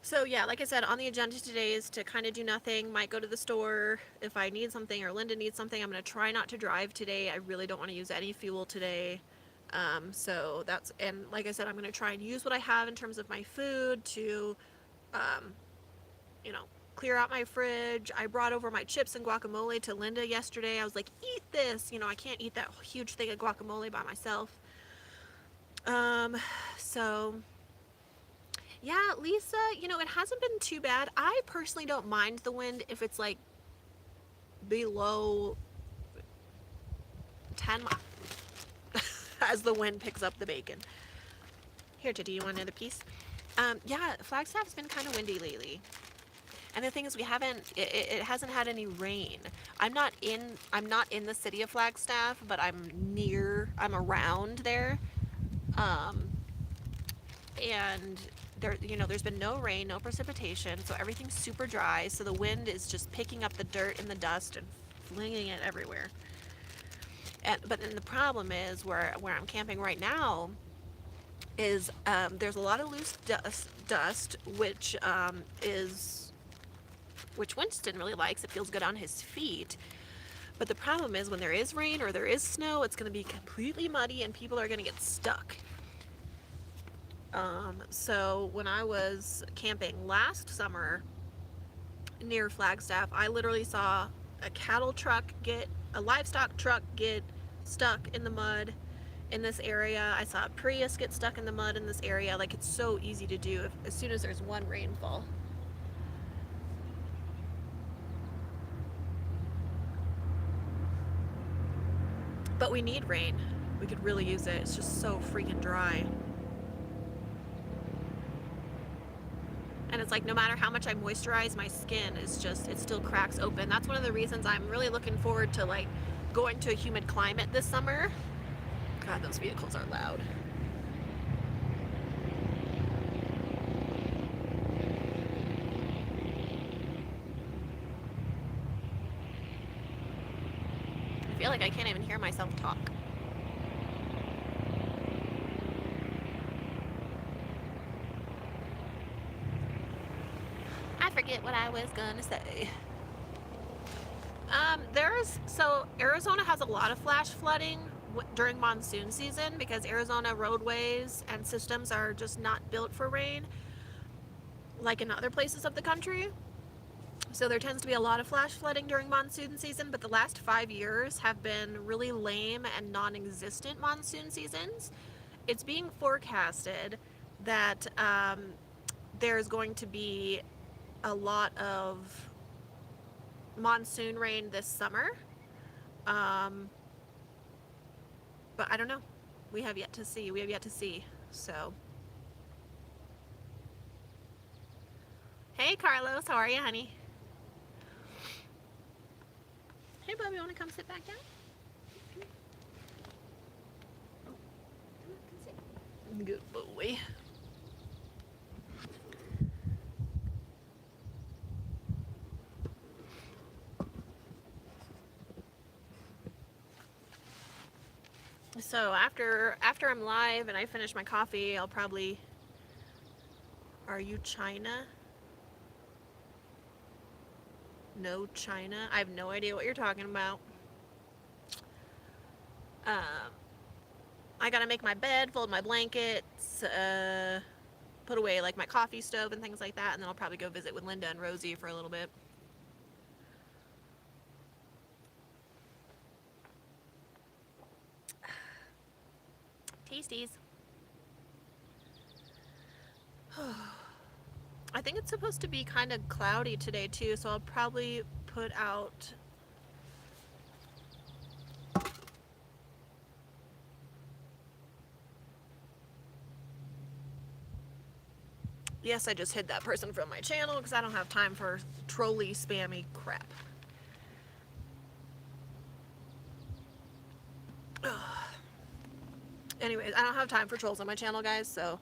So yeah, like I said, on the agenda today is to kind of do nothing. Might go to the store if I need something or Linda needs something. I'm going to try not to drive today. I really don't want to use any fuel today. So that's, and like I said, I'm going to try and use what I have in terms of my food to, clear out my fridge. I brought over my chips and guacamole to Linda yesterday. I was like, eat this. I can't eat that huge thing of guacamole by myself. So yeah, Lisa, it hasn't been too bad. I personally don't mind the wind if it's like below 10 miles as the wind picks up the bacon. Here, do you want another piece? Yeah, Flagstaff's been kind of windy lately. And the thing is, it hasn't had any rain. I'm not in the city of Flagstaff, but I'm around there. Um, and there's been no rain, no precipitation, so everything's super dry. So the wind is just picking up the dirt and the dust and flinging it everywhere. But then the problem is where I'm camping right now is there's a lot of loose dust which Winston really likes. It feels good on his feet. But the problem is when there is rain or there is snow, it's going to be completely muddy and people are going to get stuck. So when I was camping last summer near Flagstaff, I literally saw a livestock truck get stuck in the mud in this area. I saw a Prius get stuck in the mud in this area. Like, it's so easy to do as soon as there's one rainfall. But we need rain. We could really use it. It's just so freaking dry. And it's like, no matter how much I moisturize, my skin it still cracks open. That's one of the reasons I'm really looking forward to like going to a humid climate this summer. God, those vehicles are loud. I feel like I can't even hear myself talk. I forget what I was gonna say. Arizona has a lot of flash flooding during monsoon season because Arizona roadways and systems are just not built for rain like in other places of the country. So there tends to be a lot of flash flooding during monsoon season, but the last 5 years have been really lame and non-existent monsoon seasons. It's being forecasted that there's going to be a lot of monsoon rain this summer. But I don't know. We have yet to see. So, hey Carlos, how are you, honey? Hey, Bubby, want to come sit back down? Good boy. So after I'm live and I finish my coffee, I'll probably... Are you China? No, China. I have no idea what you're talking about. I gotta make my bed, fold my blankets, put away like my coffee stove and things like that, and then I'll probably go visit with Linda and Rosie for a little bit. Tasties. I think it's supposed to be kind of cloudy today too, so I'll probably put out... Yes, I just hid that person from my channel because I don't have time for trolly spammy crap. Anyways, I don't have time for trolls on my channel, guys, so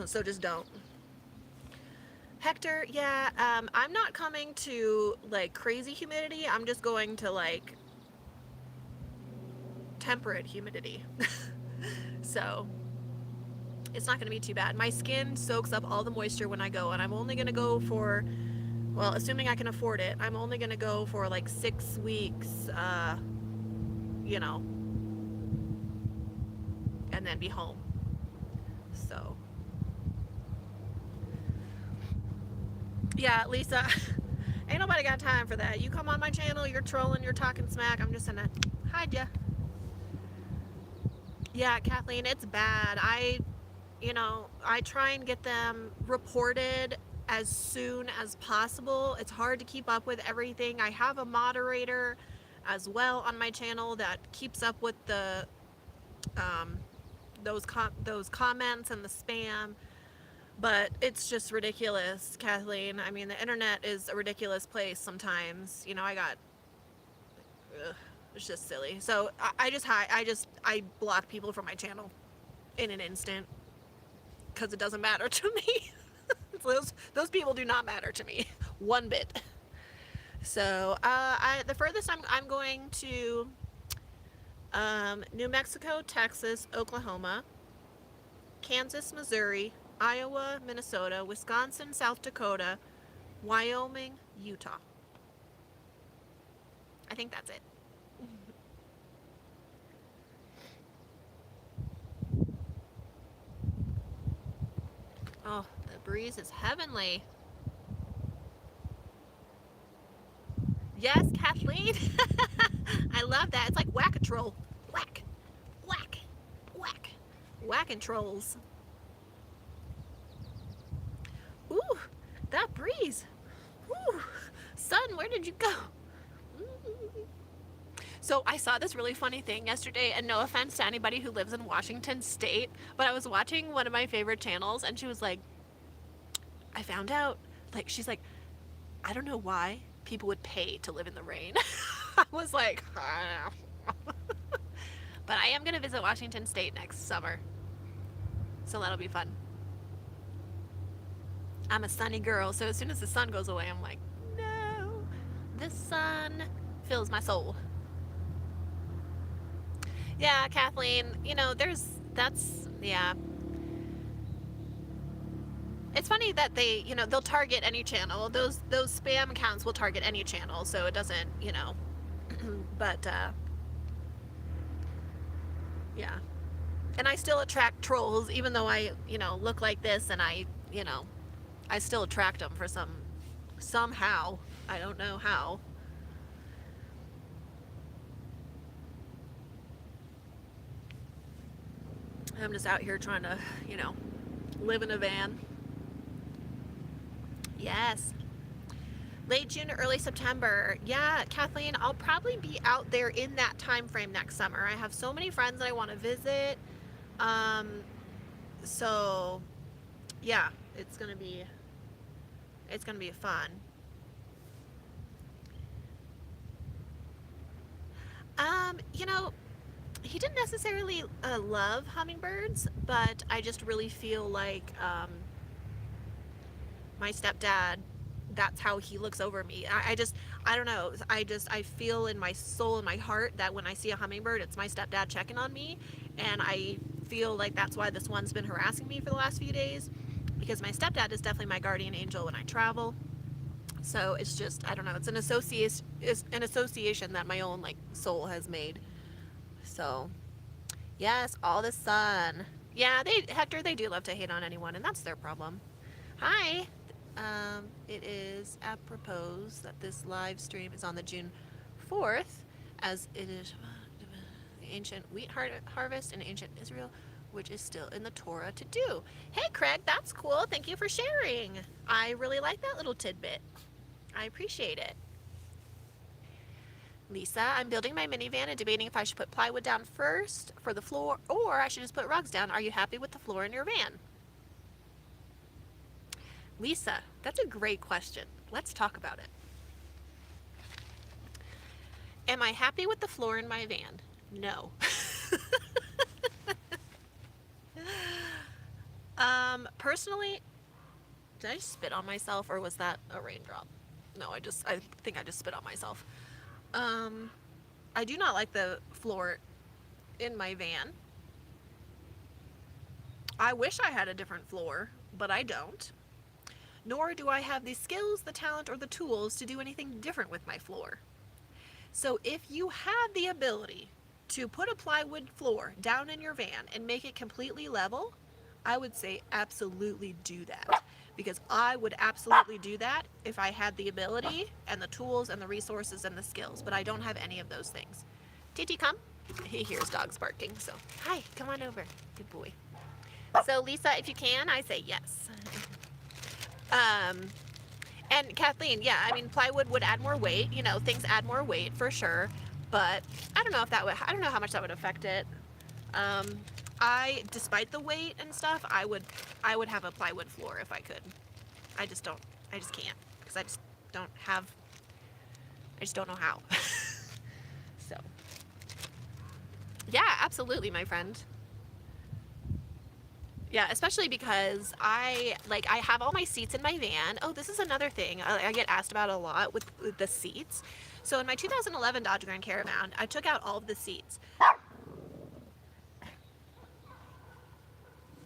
so just don't. Hector, yeah, I'm not coming to like crazy humidity. I'm just going to like temperate humidity. So it's not going to be too bad. My skin soaks up all the moisture when I go, and I'm only going to go for, well, assuming I can afford it, I'm only going to go for like 6 weeks, you know, and then be home. So, yeah, Lisa, ain't nobody got time for that. You come on my channel, you're trolling, you're talking smack, I'm just gonna hide ya. Yeah, Kathleen, it's bad. I try and get them reported as soon as possible. It's hard to keep up with everything. I have a moderator as well on my channel that keeps up with the those comments and the spam. But it's just ridiculous, Kathleen. I mean, the internet is a ridiculous place sometimes. You know, ugh, it's just silly. So I block people from my channel in an instant because it doesn't matter to me. Those people do not matter to me one bit. So the furthest I'm going to New Mexico, Texas, Oklahoma, Kansas, Missouri, Iowa, Minnesota, Wisconsin, South Dakota, Wyoming, Utah. I think that's it. Oh, the breeze is heavenly. Yes, Kathleen. I love that. It's like whack-a-troll. Whack, whack, whack. Whacking trolls. Ooh, that breeze. Ooh, sun, where did you go? So I saw this really funny thing yesterday, and no offense to anybody who lives in Washington State, but I was watching one of my favorite channels, and she was like, I found out, like, she's like, I don't know why people would pay to live in the rain. I was like, but I am going to visit Washington State next summer, so that'll be fun. I'm a sunny girl, so as soon as the sun goes away, I'm like, no, the sun fills my soul. Yeah, Kathleen, you know, yeah. It's funny that they, you know, they'll target any channel. Those spam accounts will target any channel, so it doesn't, you know, but, yeah. And I still attract trolls, even though I, you know, look like this, and I, you know, I still attract them for somehow. I don't know how. I'm just out here trying to, you know, live in a van. Yes. Late June, early September. Yeah, Kathleen, I'll probably be out there in that time frame next summer. I have so many friends that I want to visit. So yeah, it's gonna be fun. You know, he didn't necessarily love hummingbirds, but I just really feel like my stepdad, that's how he looks over me. I don't know. I feel in my soul and my heart that when I see a hummingbird, it's my stepdad checking on me. And I feel like that's why this one's been harassing me for the last few days, because my stepdad is definitely my guardian angel when I travel. So it's just, I don't know, it's an association that my own like soul has made. So yes, all the sun. Yeah, Hector, they do love to hate on anyone, and that's their problem. Hi. It is apropos that this live stream is on the June 4th, as it is the ancient wheat harvest in ancient Israel, which is still in the Torah to do. Hey, Craig, that's cool. Thank you for sharing. I really like that little tidbit. I appreciate it. Lisa, I'm building my minivan and debating if I should put plywood down first for the floor, or I should just put rugs down. Are you happy with the floor in your van? Lisa, that's a great question. Let's talk about it. Am I happy with the floor in my van? No. Personally, did I spit on myself, or was that a raindrop? No, I think I just spit on myself. I do not like the floor in my van. I wish I had a different floor, but I don't. Nor do I have the skills, the talent, or the tools to do anything different with my floor. So if you have the ability to put a plywood floor down in your van and make it completely level, I would say absolutely do that. Because I would absolutely do that if I had the ability and the tools and the resources and the skills, but I don't have any of those things. TT, come. He hears dogs barking, so hi, come on over. Good boy. So Lisa, if you can, I say yes. And Kathleen, yeah, I mean, plywood would add more weight, you know, things add more weight for sure, but I don't know how much that would affect it. despite the weight and stuff, I would have a plywood floor if I could. I just can't, because I just don't know how. So, yeah, absolutely, my friend. Yeah, especially because I have all my seats in my van. Oh, this is another thing I get asked about a lot with the seats. So in my 2011 Dodge Grand Caravan, I took out all of the seats.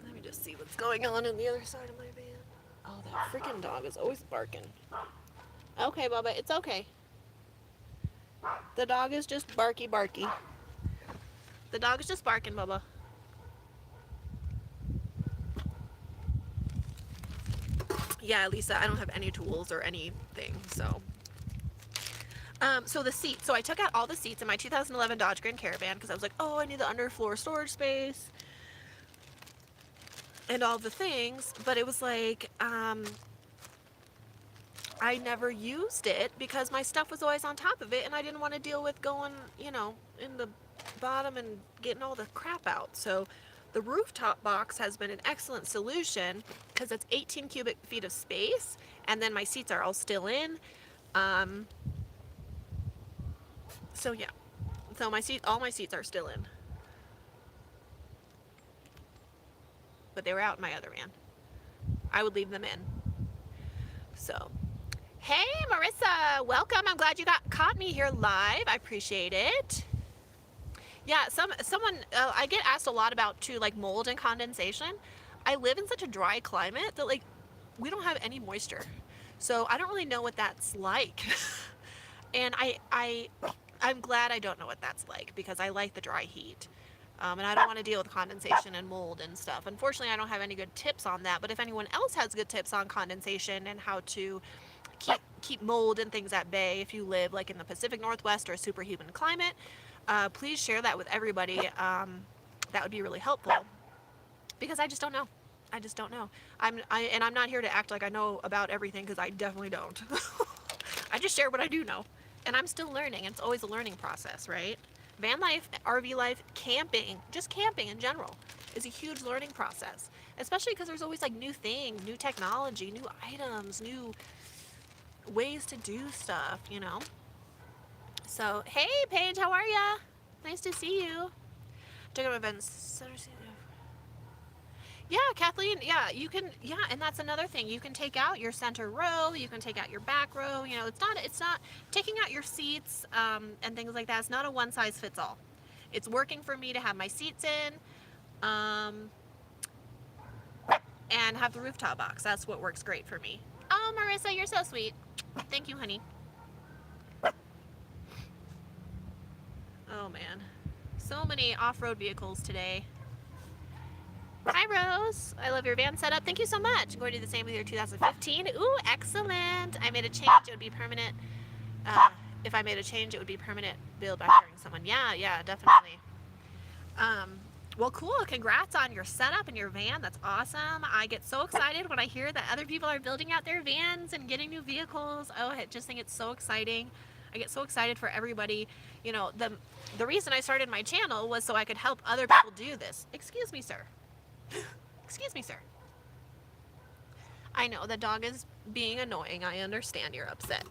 Let me just see what's going on the other side of my van. Oh, that freaking dog is always barking. Okay, Bubba, it's okay. The dog is just barky barky. The dog is just barking, Bubba. Yeah, Lisa, I don't have any tools or anything, so. So the seat. So I took out all the seats in my 2011 Dodge Grand Caravan because I was like, oh, I need the underfloor storage space and all the things. But it was like, I never used it because my stuff was always on top of it, and I didn't want to deal with going, in the bottom and getting all the crap out. So the rooftop box has been an excellent solution because it's 18 cubic feet of space, and then my seats are all still in. So yeah, so all my seats are still in, but they were out in my other van. I would leave them in. So, hey Marissa, welcome. I'm glad you caught me here live. I appreciate it. Yeah, someone I get asked a lot about too, like mold and condensation. I live in such a dry climate that like we don't have any moisture, so I don't really know what that's like. And I'm glad I don't know what that's like because I like the dry heat. And I don't want to deal with condensation and mold and stuff. Unfortunately, I don't have any good tips on that, but if anyone else has good tips on condensation and how to keep mold and things at bay if you live like in the Pacific Northwest or a super humid climate, please share that with everybody. That would be really helpful because I just don't know. I just don't know. I'm not here to act like I know about everything because I definitely don't. I just share what I do know. And I'm still learning, and it's always a learning process, right? Van life, RV life, camping, just camping in general is a huge learning process, especially because there's always like new things, new technology, new items, new ways to do stuff, So, hey Paige, how are ya? Nice to see you. Took up events. Yeah, Kathleen, yeah, you can, yeah, and that's another thing. You can take out your center row, you can take out your back row, it's not taking out your seats and things like that. It's not a one size fits all. It's working for me to have my seats in and have the rooftop box. That's what works great for me. Oh, Marissa, you're so sweet. Thank you, honey. Oh, man. So many off-road vehicles today. Hi, Rose. I love your van setup. Thank you so much. I'm going to do the same with your 2015. Ooh, excellent. I made a change. It would be permanent. If I made a change, it would be permanent build by hiring someone. Yeah, definitely. Well, cool. Congrats on your setup and your van. That's awesome. I get so excited when I hear that other people are building out their vans and getting new vehicles. Oh, I just think it's so exciting. I get so excited for everybody. The reason I started my channel was so I could help other people do this. Excuse me, sir. Excuse me, sir. I know the dog is being annoying. I understand you're upset.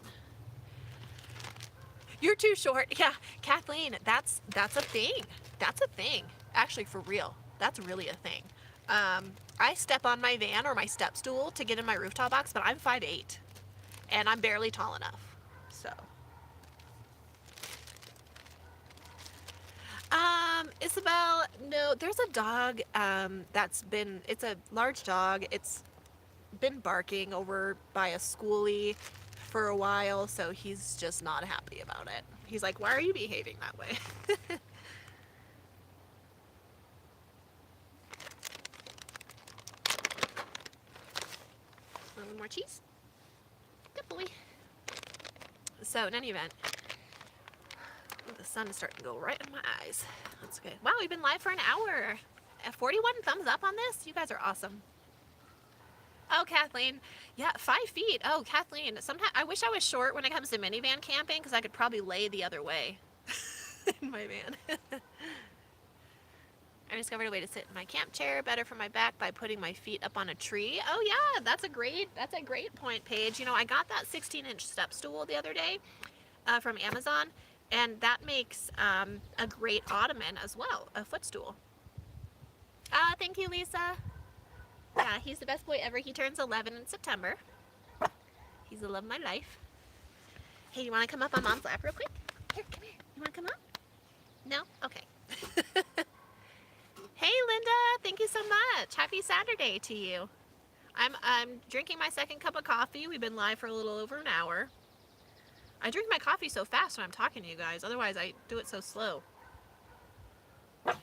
You're too short. Yeah, Kathleen, that's a thing. That's a thing. Actually, for real. That's really a thing. I step on my van or my step stool to get in my rooftop box, but I'm 5'8", and I'm barely tall enough. So. Isabel, no, there's a dog it's a large dog. It's been barking over by a schoolie for a while, so he's just not happy about it. He's like, why are you behaving that way? A little more cheese. Good boy. So, in any event, the sun is starting to go right in my eyes. That's good. Wow, we've been live for an hour. 41 thumbs up on this. You guys are awesome. Oh, Kathleen. Yeah, 5 feet. Oh, Kathleen. Sometimes I wish I was short when it comes to minivan camping because I could probably lay the other way in my van. I discovered a way to sit in my camp chair better for my back by putting my feet up on a tree. Oh yeah, that's a great point, Paige. You know, I got that 16-inch step stool the other day from Amazon, and that makes a great ottoman as well, a footstool. Thank you, Lisa. Yeah, he's the best boy ever. He turns 11 in September. He's the love of my life. Hey, you want to come up on Mom's lap real quick? Here, come here. You want to come up? No? Okay. Hey, Linda. Thank you so much. Happy Saturday to you. I'm drinking my second cup of coffee. We've been live for a little over an hour. I drink my coffee so fast when I'm talking to you guys. Otherwise, I do it so slow. All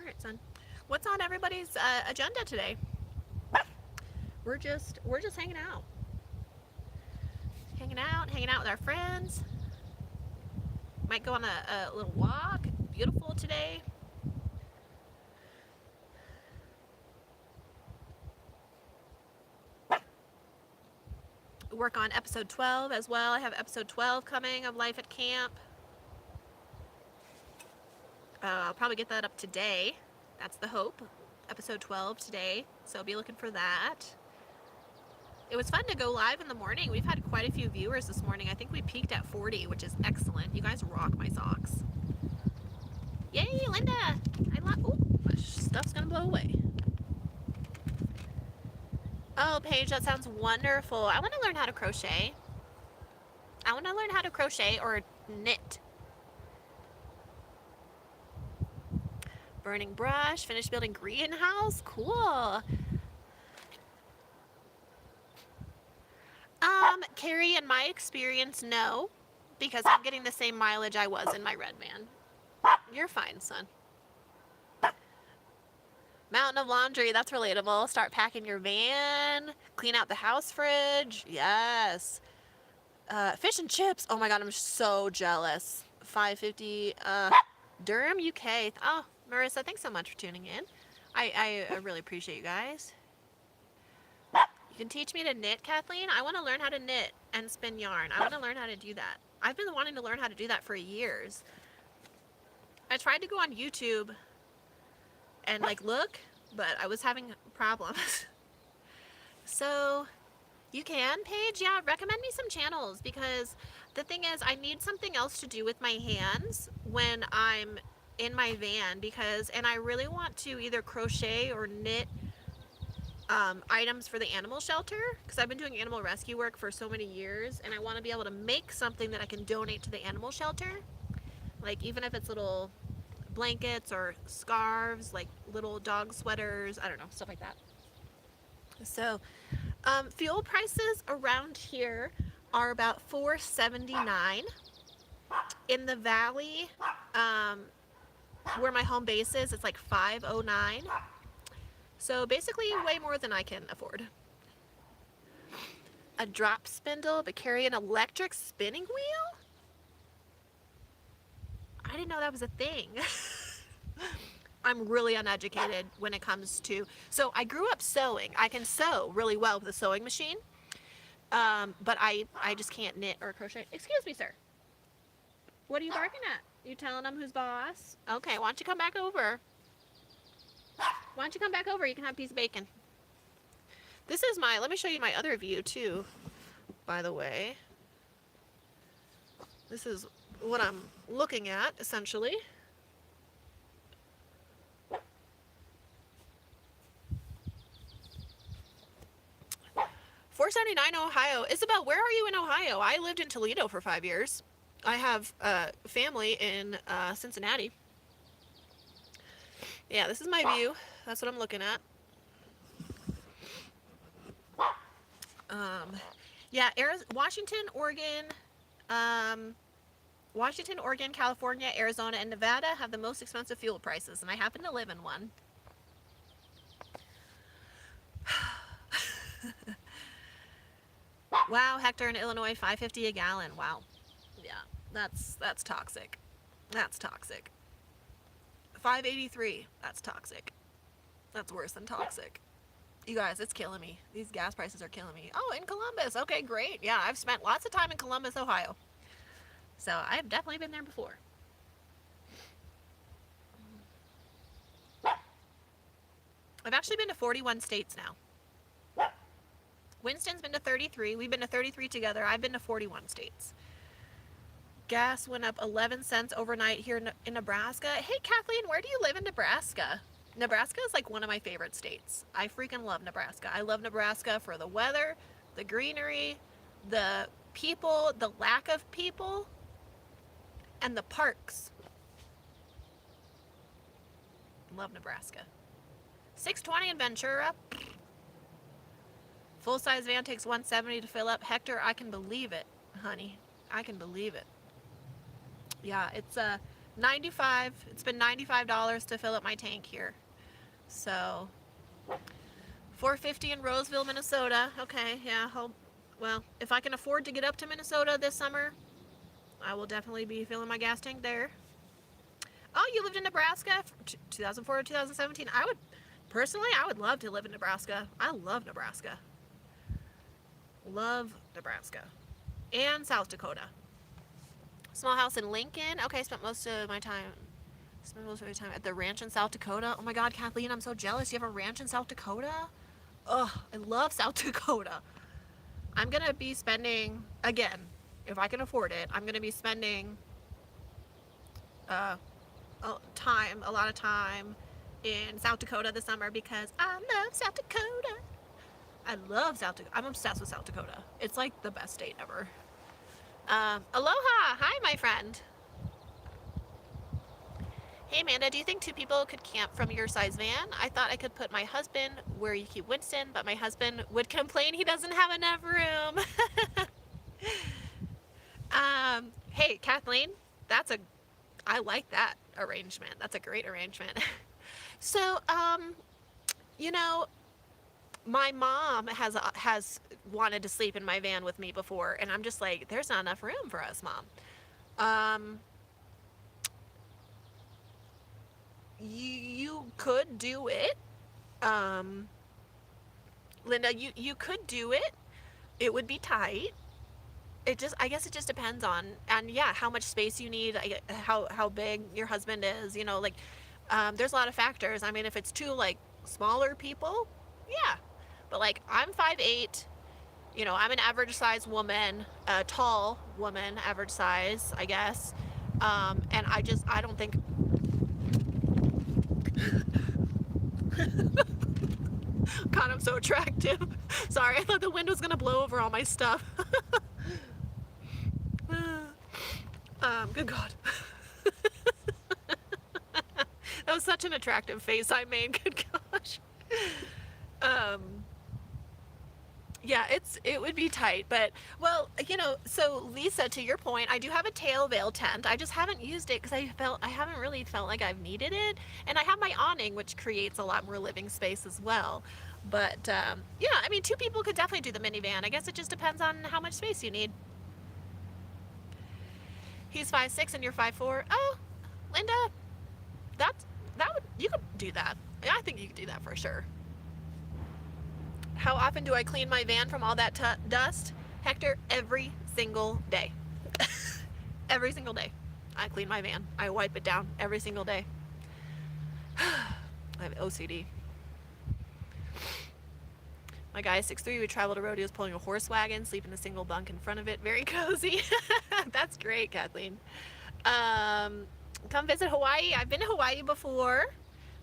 right, son. What's on everybody's agenda today? We're just hanging out. Hanging out with our friends. Might go on a little walk. Beautiful today. Work on episode 12 as well. I have episode 12 coming of Life at Camp. I'll probably get that up today. That's the hope. Episode 12 today. So be looking for that. It was fun to go live in the morning. We've had quite a few viewers this morning. I think we peaked at 40, which is excellent. You guys rock my socks. Yay, Linda! Oh, my stuff's gonna blow away. Oh, Paige, that sounds wonderful. I want to learn how to crochet. I want to learn how to crochet or knit. Burning brush, finished building greenhouse. Cool. Carrie, in my experience, no, because I'm getting the same mileage I was in my red van. You're fine, son. Mountain of laundry, that's relatable. Start packing your van, clean out the house fridge. Yes. Fish and chips. Oh my God, I'm so jealous. $5.50. Durham, UK. Oh, Marissa, thanks so much for tuning in. I really appreciate you guys. You can teach me to knit, Kathleen. I want to learn how to knit and spin yarn. I want to learn how to do that. I've been wanting to learn how to do that for years. I tried to go on YouTube and like look, but I was having problems. So you can, Paige, yeah, recommend me some channels, because the thing is I need something else to do with my hands when I'm in my van, and I really want to either crochet or knit items for the animal shelter, because I've been doing animal rescue work for so many years, and I want to be able to make something that I can donate to the animal shelter, like even if it's little blankets or scarves, like little dog sweaters, I don't know, stuff like that. So fuel prices around here are about $4.79. In the valley, where my home base is, it's like $5.09. So basically way more than I can afford. A drop spindle, but carry an electric spinning wheel? I didn't know that was a thing. I'm really uneducated when it comes to, so I grew up sewing. I can sew really well with a sewing machine, but I just can't knit or crochet. Excuse me, sir. What are you barking at? You telling them who's boss? Okay, why don't you come back over? Why don't you come back over? You can have a piece of bacon. This is let me show you my other view too, by the way. This is what I'm looking at, essentially. $4.79 Ohio. Isabel, where are you in Ohio? I lived in Toledo for 5 years. I have family in Cincinnati. Yeah, this is my view. That's what I'm looking at. Yeah, Washington, Oregon, California, Arizona, and Nevada have the most expensive fuel prices, and I happen to live in one. Wow, Hector in Illinois, $5.50 a gallon. Wow. Yeah, that's toxic. That's toxic. $5.83. That's toxic. That's worse than toxic. You guys, it's killing me. These gas prices are killing me. Oh, in Columbus. Okay, great. Yeah, I've spent lots of time in Columbus, Ohio. So I've definitely been there before. I've actually been to 41 states now. Winston's been to 33. We've been to 33 together. I've been to 41 states. Gas went up 11 cents overnight here in Nebraska. Hey, Kathleen, where do you live in Nebraska? Nebraska is like one of my favorite states. I freaking love Nebraska. I love Nebraska for the weather, the greenery, the people, the lack of people, and the parks. Love Nebraska. 620 in Ventura. Full-size van takes 170 to fill up. Hector, I can believe it, honey. I can believe it. Yeah, it's 95. It's been $95 to fill up my tank here. So $4.50 in Roseville, Minnesota. Okay, yeah. Well, if I can afford to get up to Minnesota this summer, I will definitely be filling my gas tank there. Oh, you lived in Nebraska from 2004 to 2017. Personally, I would love to live in Nebraska. I love Nebraska. Love Nebraska. And South Dakota. Small house in Lincoln. Okay, spent most of my time at the ranch in South Dakota. Oh my God, Kathleen, I'm so jealous. You have a ranch in South Dakota? Ugh, I love South Dakota. I'm gonna be spending, again, if I can afford it, I'm gonna be spending a lot of time in South Dakota this summer because I love South Dakota. I love South Dakota. I'm obsessed with South Dakota. It's like the best state ever. Aloha! Hi, my friend. Hey, Amanda, do you think two people could camp from your size van? I thought I could put my husband where you keep Winston, but my husband would complain he doesn't have enough room. Hey, Kathleen, I like that arrangement. That's a great arrangement. So, you know, my mom has wanted to sleep in my van with me before, and I'm just like, there's not enough room for us, Mom. You could do it. Linda, you could do it. It would be tight. I guess it just depends on, and yeah, how much space you need, how big your husband is, like, there's a lot of factors. I mean, if it's two, like, smaller people, yeah. But, like, I'm 5'8", I'm an average size woman, a tall woman, average size, I guess. And I don't think... God, I'm so attractive. Sorry, I thought the wind was gonna blow over all my stuff. Good God. That was such an attractive face I made, good gosh. Yeah, it would be tight, but, well, so Lisa, to your point, I do have a tail veil tent. I just haven't used it because I haven't really felt like I've needed it. And I have my awning, which creates a lot more living space as well. But, yeah, I mean, two people could definitely do the minivan. I guess it just depends on how much space you need. He's 5'6" and you're 5'4". Oh, Linda, you could do that. I think you could do that for sure. How often do I clean my van from all that dust? Hector, every single day. Every single day. I clean my van. I wipe it down every single day. I have OCD. My guy is 6'3". We travel to rodeos pulling a horse wagon, sleep in a single bunk in front of it. Very cozy. That's great, Kathleen. Come visit Hawaii. I've been to Hawaii before,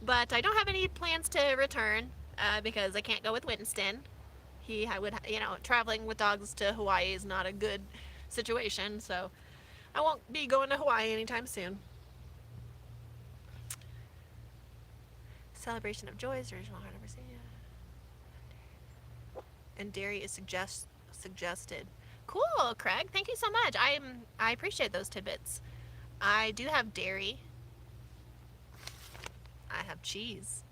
but I don't have any plans to return because I can't go with Winston. Traveling with dogs to Hawaii is not a good situation, so I won't be going to Hawaii anytime soon. Celebration of Joys, original hard never seen. And dairy is suggested. Cool, Craig. Thank you so much. I appreciate those tidbits. I do have dairy. I have cheese.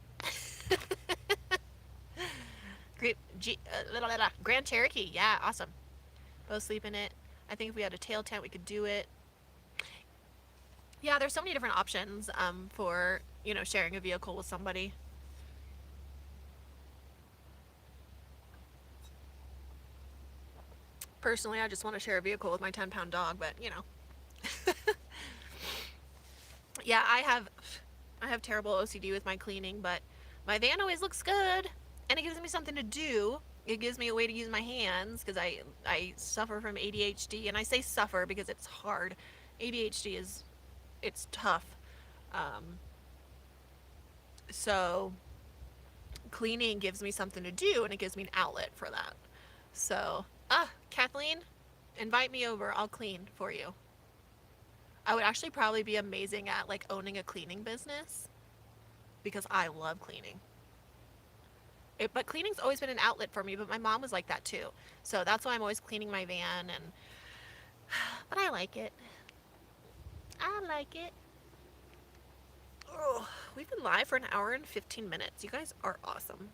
Grand Cherokee. Yeah, awesome. Both sleep in it. I think if we had a tail tent, we could do it. Yeah, there's so many different options for, sharing a vehicle with somebody. Personally, I just want to share a vehicle with my 10-pound dog, but, Yeah, I have terrible OCD with my cleaning, but my van always looks good, and it gives me something to do. It gives me a way to use my hands because I suffer from ADHD, and I say suffer because it's hard. ADHD is it's tough. Um, so cleaning gives me something to do, and it gives me an outlet for that. So, Kathleen, invite me over. I'll clean for you. I would actually probably be amazing at like owning a cleaning business because I love cleaning. But cleaning's always been an outlet for me, but my mom was like that too. So that's why I'm always cleaning my van and but I like it. I like it. Oh, we've been live for an hour and 15 minutes. You guys are awesome.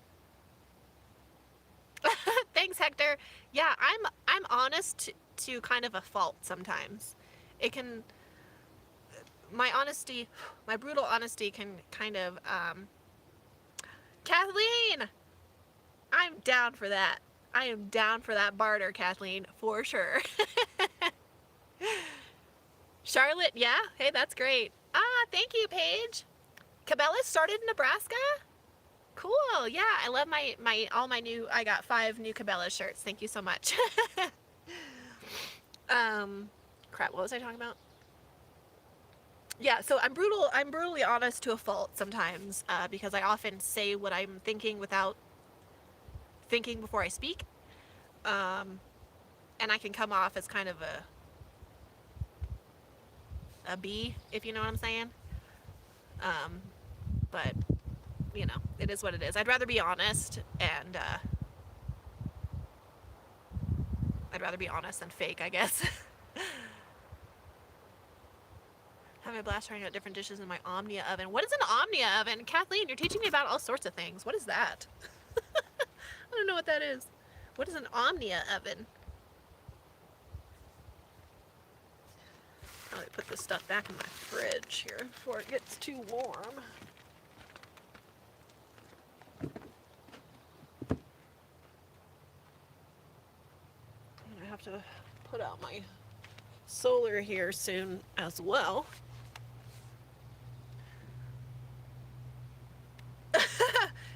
Thanks, Hector. Yeah, I'm honest to kind of a fault sometimes. It can my honesty, my brutal honesty can kind of Kathleen, I'm down for that. I am down for that barter, Kathleen, for sure. Charlotte, yeah? Hey, that's great. Thank you, Paige. Cabela's started in Nebraska? Cool. Yeah, I love all my new, I got 5 new Cabela shirts. Thank you so much. Crap, what was I talking about? Yeah, so I'm brutally honest to a fault sometimes, because I often say what I'm thinking without thinking before I speak. And I can come off as kind of a bee, if you know what I'm saying. But you know, it is what it is. I'd rather be honest and than fake, I guess. Having a blast trying out different dishes in my Omnia oven. What is an Omnia oven? Kathleen, you're teaching me about all sorts of things. What is that? I don't know what that is. What is an Omnia oven? Let me put this stuff back in my fridge here before it gets too warm. I have to put out my solar here soon as well.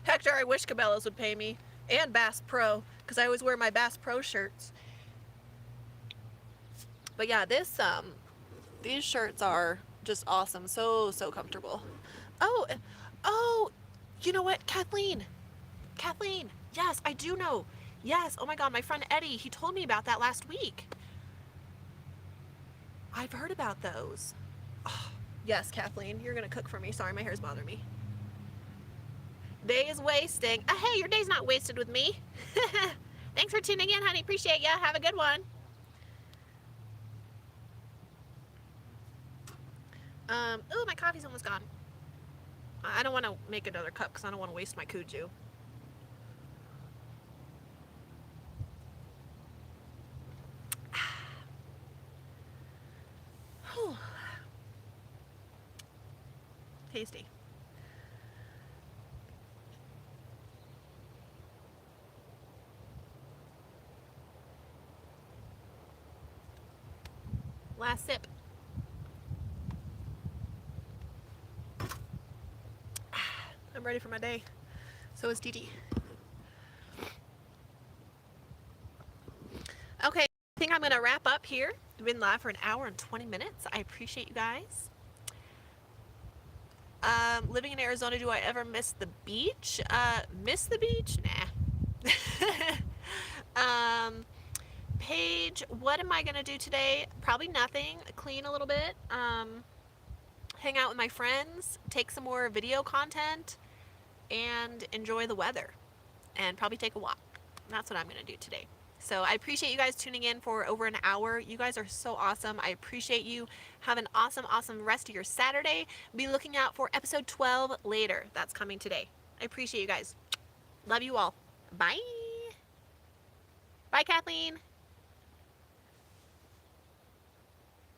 Hector, I wish Cabela's would pay me. And Bass Pro, because I always wear my Bass Pro shirts. But yeah, these shirts are just awesome. So comfortable. Oh, you know what, Kathleen, yes, I do know. Yes, oh my god, my friend Eddie, he told me about that last week. I've heard about those. Oh, yes, Kathleen, you're gonna cook for me. Sorry, my hair's bothering me. Day is wasting. Hey, your day's not wasted with me. Thanks for tuning in, honey. Appreciate ya. Have a good one. Oh, my coffee's almost gone. I don't want to make another cup because I don't want to waste my kuju. Tasty. Last sip. I'm ready for my day. So is Dee. Okay, I think I'm going to wrap up here. We've been live for an hour and 20 minutes. I appreciate you guys. Living in Arizona, do I ever miss the beach? Miss the beach? Nah. Paige, what am I going to do today? Probably nothing. Clean a little bit. Hang out with my friends. Take some more video content. And enjoy the weather. And probably take a walk. That's what I'm going to do today. So I appreciate you guys tuning in for over an hour. You guys are so awesome. I appreciate you. Have an awesome rest of your Saturday. Be looking out for episode 12 later. That's coming today. I appreciate you guys. Love you all. Bye. Bye, Kathleen.